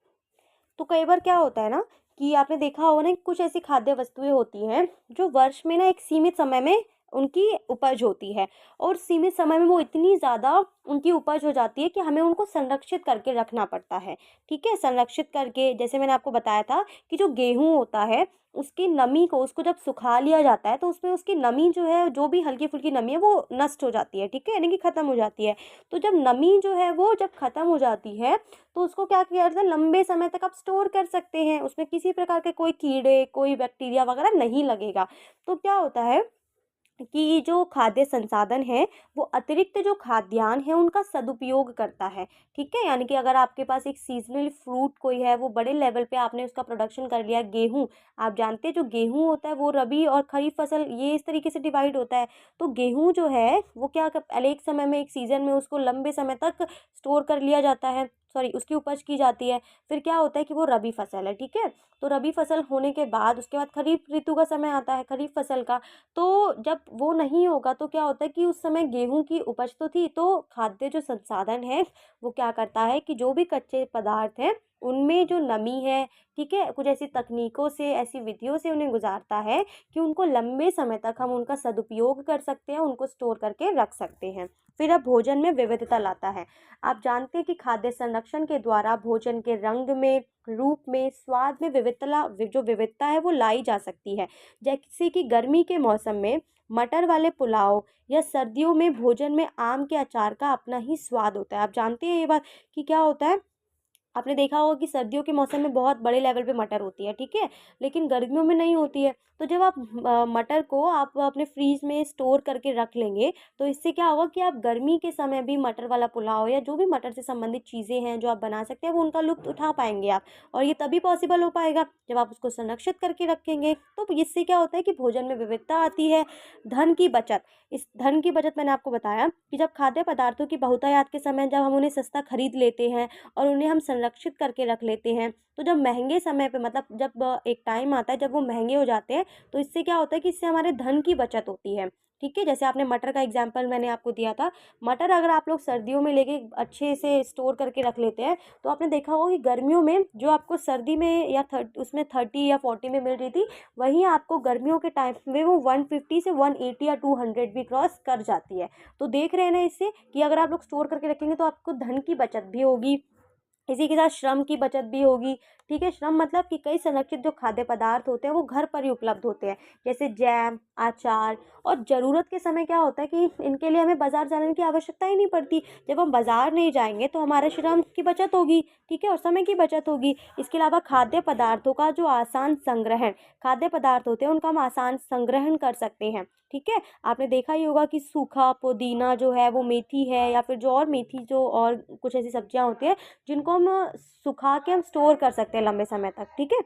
तो कई बार क्या होता है ना कि आपने देखा होगा ना कि कुछ ऐसी खाद्य वस्तुएं होती हैं जो वर्ष में ना एक सीमित समय में उनकी उपज होती है, और सीमित समय में वो इतनी ज़्यादा उनकी उपज हो जाती है कि हमें उनको संरक्षित करके रखना पड़ता है, ठीक है। संरक्षित करके, जैसे मैंने आपको बताया था कि जो गेहूं होता है उसकी नमी को, उसको जब सुखा लिया जाता है तो उसमें उसकी नमी जो है, जो भी हल्की फुल्की नमी है वो नष्ट हो जाती है, ठीक है, यानी कि ख़त्म हो जाती है। तो जब नमी जो है वो जब ख़त्म हो जाती है तो उसको क्या किया जाता है, लंबे समय तक आप स्टोर कर सकते हैं, उसमें किसी प्रकार के कोई कीड़े, कोई बैक्टीरिया वगैरह नहीं लगेगा। तो क्या होता है कि जो खाद्य संसाधन है वो अतिरिक्त जो खाद्यान्न है उनका सदुपयोग करता है, ठीक है। यानी कि अगर आपके पास एक सीजनल फ्रूट कोई है, वो बड़े लेवल पे आपने उसका प्रोडक्शन कर लिया, गेहूं, आप जानते हैं जो गेहूं होता है वो रबी और खरीफ फसल ये इस तरीके से डिवाइड होता है। तो गेहूं जो है वो क्या पहले एक समय में, एक सीजन में उसको लंबे समय तक स्टोर कर लिया जाता है, सॉरी उसकी उपज की जाती है। फिर क्या होता है कि वो रबी फसल है, ठीक है। तो रबी फसल होने के बाद उसके बाद खरीफ ऋतु का समय आता है, खरीफ फसल का। तो जब वो नहीं होगा तो क्या होता है कि उस समय गेहूं की उपज तो थी, तो खाद्य जो संसाधन है वो क्या करता है कि जो भी कच्चे पदार्थ हैं उनमें जो नमी है, ठीक है, कुछ ऐसी तकनीकों से, ऐसी विधियों से उन्हें गुजारता है कि उनको लंबे समय तक हम उनका सदुपयोग कर सकते हैं, उनको स्टोर करके रख सकते हैं। फिर अब भोजन में विविधता लाता है। आप जानते हैं कि खाद्य संरक्षण के द्वारा भोजन के रंग में, रूप में, स्वाद में विविधता है वो लाई जा सकती है। जैसे कि गर्मी के मौसम में मटर वाले पुलाव या सर्दियों में भोजन में आम के अचार का अपना ही स्वाद होता है। आप जानते हैं ये बात कि क्या होता है, आपने देखा होगा कि सर्दियों के मौसम में बहुत बड़े लेवल पे मटर होती है, ठीक है, लेकिन गर्मियों में नहीं होती है। तो जब आप मटर को आप अपने फ्रीज में स्टोर करके रख लेंगे तो इससे क्या होगा कि आप गर्मी के समय भी मटर वाला पुलाव या जो भी मटर से संबंधित चीज़ें हैं जो आप बना सकते हैं वो उनका लुत्फ़ उठा पाएंगे आप। और ये तभी पॉसिबल हो पाएगा जब आप उसको संरक्षित करके रखेंगे। तो इससे क्या होता है कि भोजन में विविधता आती है। धन की बचत, इस धन की बचत मैंने आपको बताया कि जब खाद्य पदार्थों की बहुतायत के समय जब हम उन्हें सस्ता खरीद लेते हैं और उन्हें हम संरक्षित करके रख लेते हैं, तो जब महंगे समय पे मतलब जब एक टाइम आता है जब वो महंगे हो जाते हैं, तो इससे क्या होता है कि इससे हमारे धन की बचत होती है। ठीक है, जैसे आपने मटर का एग्जाम्पल मैंने आपको दिया था। मटर अगर आप लोग सर्दियों में लेके अच्छे से स्टोर करके रख लेते हैं, तो आपने देखा होगा कि गर्मियों में जो आपको सर्दी में या उसमें 30 या 40 में मिल रही थी, वहीं आपको गर्मियों के टाइम में वो 150 से 180 या 200 भी क्रॉस कर जाती है। तो देख रहे हैं ना इससे कि अगर आप लोग स्टोर करके रखेंगे तो आपको धन की बचत भी होगी, इसी के साथ श्रम की बचत भी होगी। ठीक है, श्रम मतलब कि कई संरक्षित जो खाद्य पदार्थ होते हैं वो घर पर ही उपलब्ध होते हैं, जैसे जैम, अचार। और ज़रूरत के समय क्या होता है कि इनके लिए हमें बाज़ार जाने की आवश्यकता ही नहीं पड़ती। जब हम बाज़ार नहीं जाएंगे तो हमारे श्रम की बचत होगी, ठीक है, और समय की बचत होगी। इसके अलावा खाद्य पदार्थों का जो आसान संग्रहण, खाद्य पदार्थ होते हैं उनका हम आसान संग्रहण कर सकते हैं। ठीक है, आपने देखा ही होगा कि सूखा पुदीना जो है वो मेथी है, या फिर जो और मेथी जो और कुछ ऐसी सब्जियां होती है जिनको हम सुखा के हम स्टोर कर सकते हैं लंबे समय तक। ठीक है,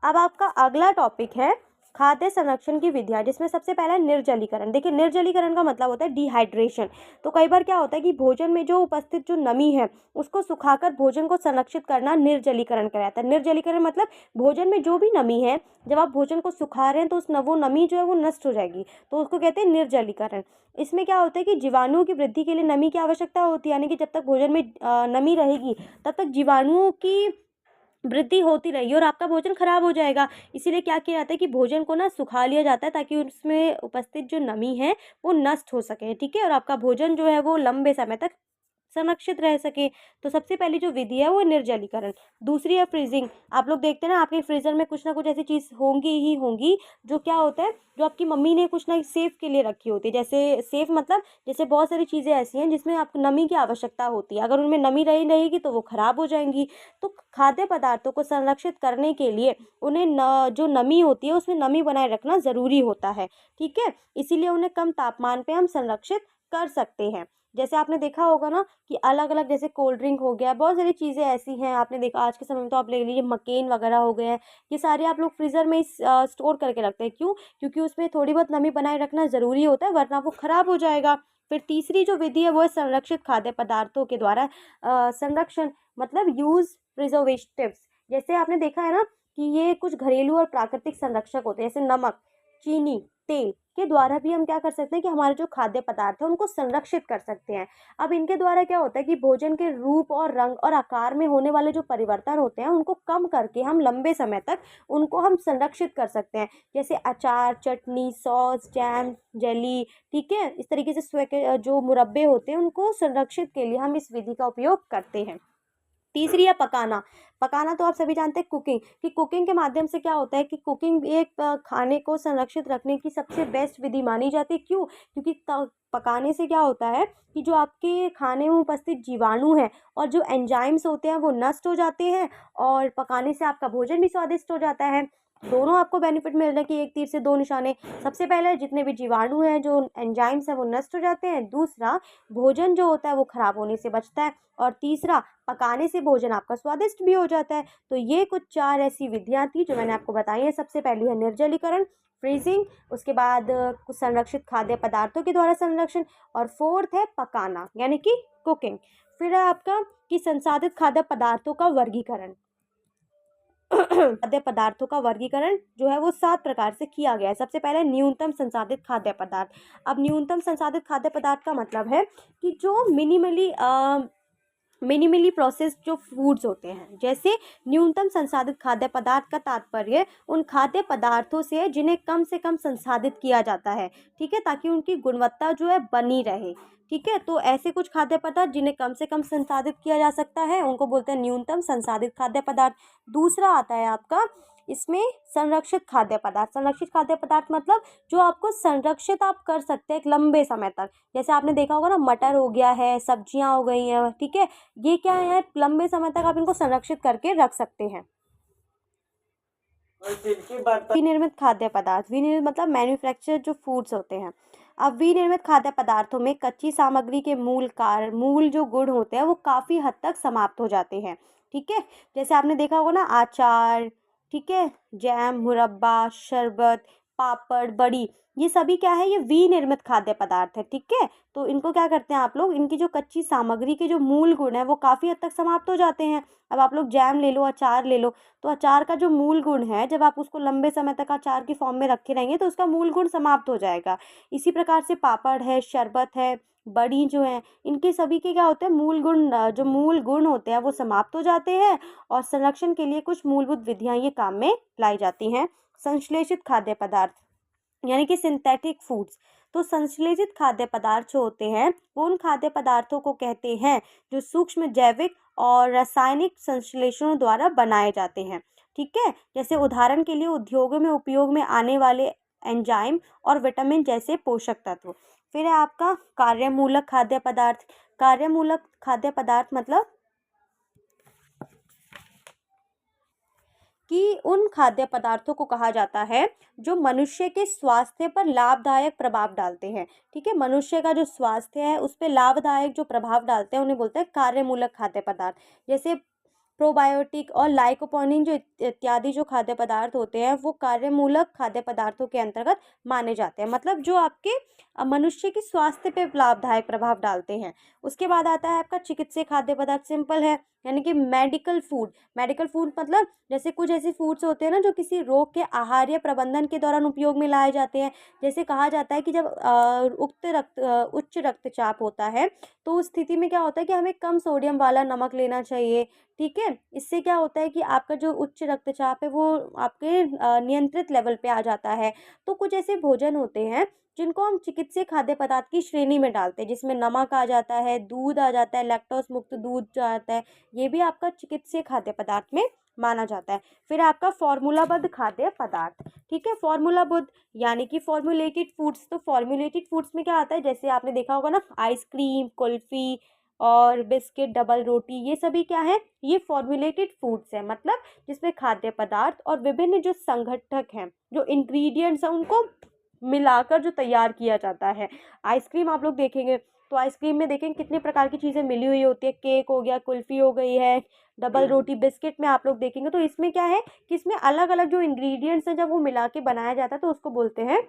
अब आपका अगला टॉपिक है खाद्य संरक्षण की विधियाँ, जिसमें सबसे पहला है निर्जलीकरण। देखिए, निर्जलीकरण का मतलब होता है डिहाइड्रेशन। तो कई बार क्या होता है कि भोजन में जो उपस्थित जो नमी है उसको सुखाकर भोजन को संरक्षित करना निर्जलीकरण कहलाता है। निर्जलीकरण मतलब भोजन में जो भी नमी है, जब आप भोजन को सुखा रहे हैं तो वो नमी जो है वो नष्ट हो जाएगी, तो उसको कहते हैं निर्जलीकरण। इसमें क्या होता है कि जीवाणुओं की वृद्धि के लिए नमी की आवश्यकता होती है, यानी कि जब तक भोजन में नमी रहेगी तब तक जीवाणुओं की वृद्धि होती रहेगी और आपका भोजन खराब हो जाएगा। इसीलिए क्या किया जाता है कि भोजन को ना सुखा लिया जाता है, ताकि उसमें उपस्थित जो नमी है वो नष्ट हो सके। ठीक है, और आपका भोजन जो है वो लंबे समय तक संरक्षित रह सके। तो सबसे पहली जो विधि है वो निर्जलीकरण। दूसरी है फ्रीजिंग। आप लोग देखते हैं ना, आपके फ्रीजर में कुछ ना कुछ ऐसी चीज़ होंगी ही होंगी जो क्या होता है, जो आपकी मम्मी ने कुछ ना सेफ के लिए रखी होती है। जैसे सेफ मतलब जैसे बहुत सारी चीज़ें ऐसी हैं जिसमें आपको नमी की आवश्यकता होती है, अगर उनमें नमी नहीं रहेगी तो वो खराब हो जाएंगी। तो खाद्य पदार्थों को संरक्षित करने के लिए उन्हें जो नमी होती है उसमें नमी बनाए रखना ज़रूरी होता है। ठीक है, इसीलिए उन्हें कम तापमान पे हम संरक्षित कर सकते हैं। जैसे आपने देखा होगा ना कि अलग अलग, जैसे कोल्ड ड्रिंक हो गया, बहुत सारी चीज़ें ऐसी हैं आपने देखा आज के समय में, तो आप ले लीजिए मकेन वगैरह हो गए हैं, ये सारे आप लोग फ्रीज़र में स्टोर करके रखते हैं। क्यों? क्योंकि उसमें थोड़ी बहुत नमी बनाए रखना ज़रूरी होता है, वरना वो ख़राब हो जाएगा। फिर तीसरी जो विधि है वो है संरक्षित खाद्य पदार्थों के द्वारा संरक्षण, मतलब यूज़ प्रिजर्वेटिव्स। जैसे आपने देखा है ना कि ये कुछ घरेलू और प्राकृतिक संरक्षक होते हैं, जैसे नमक, चीनी, तेल के द्वारा भी हम क्या कर सकते हैं कि हमारे जो खाद्य पदार्थ है उनको संरक्षित कर सकते हैं। अब इनके द्वारा क्या होता है कि भोजन के रूप और रंग और आकार में होने वाले जो परिवर्तन होते हैं उनको कम करके हम लंबे समय तक उनको हम संरक्षित कर सकते हैं। जैसे अचार, चटनी, सॉस, जैम, जेली। ठीक है, इस तरीके से जो मुरब्बे होते हैं उनको संरक्षित के लिए हम इस विधि का उपयोग करते हैं। तीसरी है पकाना। पकाना तो आप सभी जानते हैं, कुकिंग, कि कुकिंग के माध्यम से क्या होता है कि कुकिंग भी एक खाने को संरक्षित रखने की सबसे बेस्ट विधि मानी जाती है। क्यों? क्योंकि पकाने से क्या होता है कि जो आपके खाने में उपस्थित जीवाणु हैं और जो एंजाइम्स होते हैं वो नष्ट हो जाते हैं, और पकाने से आपका भोजन भी स्वादिष्ट हो जाता है। दोनों आपको बेनिफिट मिल रहे हैं कि एक तीर से दो निशाने। सबसे पहले जितने भी जीवाणु हैं, जो एंजाइम्स हैं वो नष्ट हो जाते हैं। दूसरा, भोजन जो होता है वो खराब होने से बचता है। और तीसरा, पकाने से भोजन आपका स्वादिष्ट भी हो जाता है। तो ये कुछ 4 ऐसी विधियाँ थी जो मैंने आपको बताई हैं। सबसे पहली है निर्जलीकरण, फ्रीजिंग, उसके बाद कुछ संरक्षित खाद्य पदार्थों के द्वारा संरक्षण, और फोर्थ है पकाना यानी कि कुकिंग। फिर है आपका कि संसाधित खाद्य पदार्थों का वर्गीकरण। खाद्य पदार्थों का वर्गीकरण जो है वो 7 प्रकार से किया गया है। सबसे पहले न्यूनतम संसाधित खाद्य पदार्थ। अब न्यूनतम संसाधित खाद्य पदार्थ का मतलब है कि जो मिनिमली प्रोसेस्ड जो फूड्स होते हैं। जैसे न्यूनतम संसाधित खाद्य पदार्थ का तात्पर्य उन खाद्य पदार्थों से है जिन्हें कम से कम संसाधित किया जाता है। ठीक है, ताकि उनकी गुणवत्ता जो है बनी रहे। ठीक है, तो ऐसे कुछ खाद्य पदार्थ जिन्हें कम से कम संसाधित किया जा सकता है उनको बोलते हैं न्यूनतम संसाधित खाद्य पदार्थ। दूसरा आता है आपका इसमें संरक्षित खाद्य पदार्थ। संरक्षित खाद्य पदार्थ मतलब जो आपको संरक्षित आप कर सकते हैं एक लंबे समय तक। जैसे आपने देखा होगा ना, मटर हो गया है, सब्जियां हो गई हैं। ठीक है, ये क्या है, लंबे समय तक आप इनको संरक्षित करके रख सकते हैं। विनिर्मित खाद्य पदार्थ। विनिर्मित मतलब मैन्युफैक्चर जो फूड्स होते हैं। अब विनिर्मित खाद्य पदार्थों में कच्ची सामग्री के मूल जो गुण होते हैं वो काफ़ी हद तक समाप्त हो जाते हैं। ठीक है, जैसे आपने देखा होगा ना, अचार, ठीक है, जैम, मुरब्बा, शरबत, पापड़, बड़ी, ये सभी क्या है, ये विनिर्मित खाद्य पदार्थ है। ठीक है, तो इनको क्या करते हैं आप लोग, इनकी जो कच्ची सामग्री के जो मूल गुण है वो काफ़ी हद तक समाप्त हो जाते हैं। अब आप लोग जैम ले लो, अचार ले लो, तो अचार का जो मूल गुण है, जब आप उसको लंबे समय तक अचार की फॉर्म में रखे रहेंगे तो उसका मूल गुण समाप्त हो जाएगा। इसी प्रकार से पापड़ है, शरबत है, बड़ी जो है, इनके सभी के क्या होते हैं, मूल गुण, जो मूल गुण होते हैं वो समाप्त हो जाते हैं और संरक्षण के लिए कुछ मूलभूत विधियाँ ये काम में लाई जाती हैं। संश्लेषित खाद्य पदार्थ यानी कि सिंथेटिक फूड्स। तो संश्लेषित खाद्य पदार्थ जो होते हैं वो उन खाद्य पदार्थों को कहते हैं जो सूक्ष्म जैविक और रासायनिक संश्लेषणों द्वारा बनाए जाते हैं। ठीक है, जैसे उदाहरण के लिए उद्योगों में उपयोग में आने वाले एंजाइम और विटामिन जैसे पोषक तत्व। फिर है आपका कार्यमूलक खाद्य पदार्थ। कार्यमूलक खाद्य पदार्थ मतलब कि उन खाद्य पदार्थों को कहा जाता है जो मनुष्य के स्वास्थ्य पर लाभदायक प्रभाव डालते हैं। ठीक है, मनुष्य का जो स्वास्थ्य है उस पर लाभदायक जो प्रभाव डालते हैं उन्हें बोलते हैं कार्यमूलक खाद्य पदार्थ। जैसे प्रोबायोटिक और लाइकोपोनिन जो इत्यादि जो खाद्य पदार्थ होते हैं वो कार्यमूलक खाद्य पदार्थों के अंतर्गत माने जाते हैं, मतलब जो आपके मनुष्य के स्वास्थ्य पे लाभदायक प्रभाव डालते हैं। उसके बाद आता है आपका चिकित्सीय खाद्य पदार्थ। सिंपल है, यानी कि मेडिकल फूड। मेडिकल फूड मतलब जैसे कुछ ऐसे फूड्स होते हैं ना जो किसी रोग के आहार्य प्रबंधन के दौरान उपयोग में लाए जाते हैं। जैसे कहा जाता है कि जब उच्च रक्तचाप होता है तो उस स्थिति में क्या होता है कि हमें कम सोडियम वाला नमक लेना चाहिए। ठीक है, इससे क्या होता है कि आपका जो उच्च रक्तचाप है वो आपके नियंत्रित लेवल पे आ जाता है। तो कुछ ऐसे भोजन होते हैं जिनको हम चिकित्सीय खाद्य पदार्थ की श्रेणी में डालते हैं, जिसमें नमक आ जाता है, दूध आ जाता है, लैक्टोज मुक्त दूध जो आता है, ये भी आपका चिकित्सीय खाद्य पदार्थ में माना जाता है। फिर आपका फॉर्मूलाबद्ध खाद्य पदार्थ। ठीक है, फॉर्मूलाबद्ध यानी कि फॉर्मुलेटेड फूड्स। तो फॉर्मुलेटेड फूड्स में क्या आता है, जैसे आपने देखा होगा ना, आइसक्रीम, कुल्फी और बिस्किट, डबल रोटी, ये सभी क्या है, ये फॉर्मुलेटेड फूड्स हैं। मतलब जिसमें खाद्य पदार्थ और विभिन्न जो संघटक हैं, जो इंग्रेडिएंट्स हैं, उनको मिलाकर जो तैयार किया जाता है। आइसक्रीम आप लोग देखेंगे तो आइसक्रीम में देखेंगे कितने प्रकार की चीज़ें मिली हुई होती है, केक हो गया, कुल्फ़ी हो गई है, डबल रोटी, बिस्किट में आप लोग देखेंगे तो इसमें क्या है कि इसमें अलग अलग जो इंग्रेडिएंट्स हैं जब वो मिला के बनाया जाता है तो उसको बोलते हैं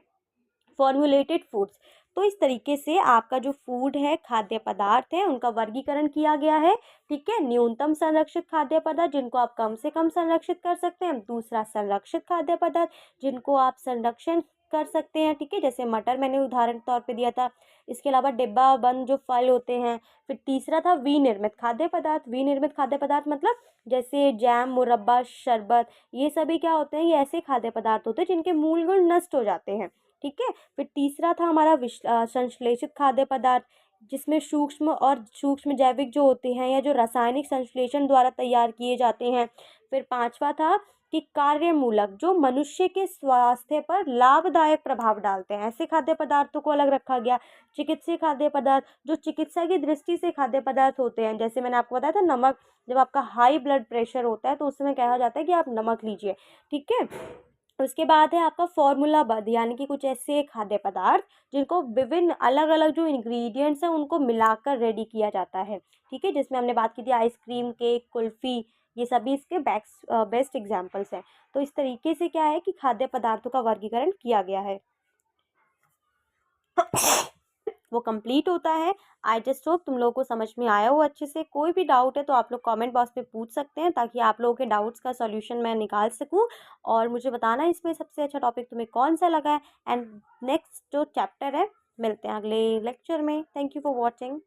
फॉर्मुलेटेड फूड्स। तो इस तरीके से आपका जो फूड है, खाद्य पदार्थ है, उनका वर्गीकरण किया गया है। ठीक है, न्यूनतम संरक्षित खाद्य पदार्थ जिनको आप कम से कम संरक्षित कर सकते हैं, दूसरा संरक्षित खाद्य पदार्थ जिनको आप संरक्षण कर सकते हैं। ठीक है, जैसे मटर मैंने उदाहरण के तौर पे दिया था। इसके अलावा डिब्बा बंद जो फल होते हैं। फिर तीसरा था विनिर्मित खाद्य पदार्थ। विनिर्मित खाद्य पदार्थ मतलब जैसे जैम, मुरब्बा, शरबत, ये सभी क्या होते हैं, ये ऐसे खाद्य पदार्थ होते हैं जिनके मूल गुण नष्ट हो जाते हैं। ठीक है, फिर तीसरा था हमारा संश्लेषित खाद्य पदार्थ, जिसमें सूक्ष्म जैविक जो होते हैं या जो रासायनिक संश्लेषण द्वारा तैयार किए जाते हैं। फिर पांचवा था कि कार्यमूलक, जो मनुष्य के स्वास्थ्य पर लाभदायक प्रभाव डालते हैं, ऐसे खाद्य पदार्थों को अलग रखा गया। चिकित्सीय खाद्य पदार्थ, जो चिकित्सा की दृष्टि से खाद्य पदार्थ होते हैं, जैसे मैंने आपको बताया था नमक, जब आपका हाई ब्लड प्रेशर होता है तो उस समय कहा जाता है कि आप नमक लीजिए। ठीक है, उसके बाद है आपका फॉर्मूलाबद्ध, यानी कि कुछ ऐसे खाद्य पदार्थ जिनको विभिन्न अलग अलग जो इंग्रेडिएंट्स हैं उनको मिलाकर रेडी किया जाता है। ठीक है, जिसमें हमने बात की थी आइसक्रीम, केक, कुल्फ़ी, ये सभी इसके बेस्ट एग्जांपल्स हैं। तो इस तरीके से क्या है कि खाद्य पदार्थों का वर्गीकरण किया गया है। वो कंप्लीट होता है। आई जस्ट होप तुम लोगों को समझ में आया हो अच्छे से। कोई भी डाउट है तो आप लोग कमेंट बॉक्स पे पूछ सकते हैं ताकि आप लोगों के डाउट्स का सॉल्यूशन मैं निकाल सकूं, और मुझे बताना इसमें सबसे अच्छा टॉपिक तुम्हें कौन सा लगा है। एंड नेक्स्ट जो चैप्टर है, मिलते हैं अगले लेक्चर में। Thank you for watching.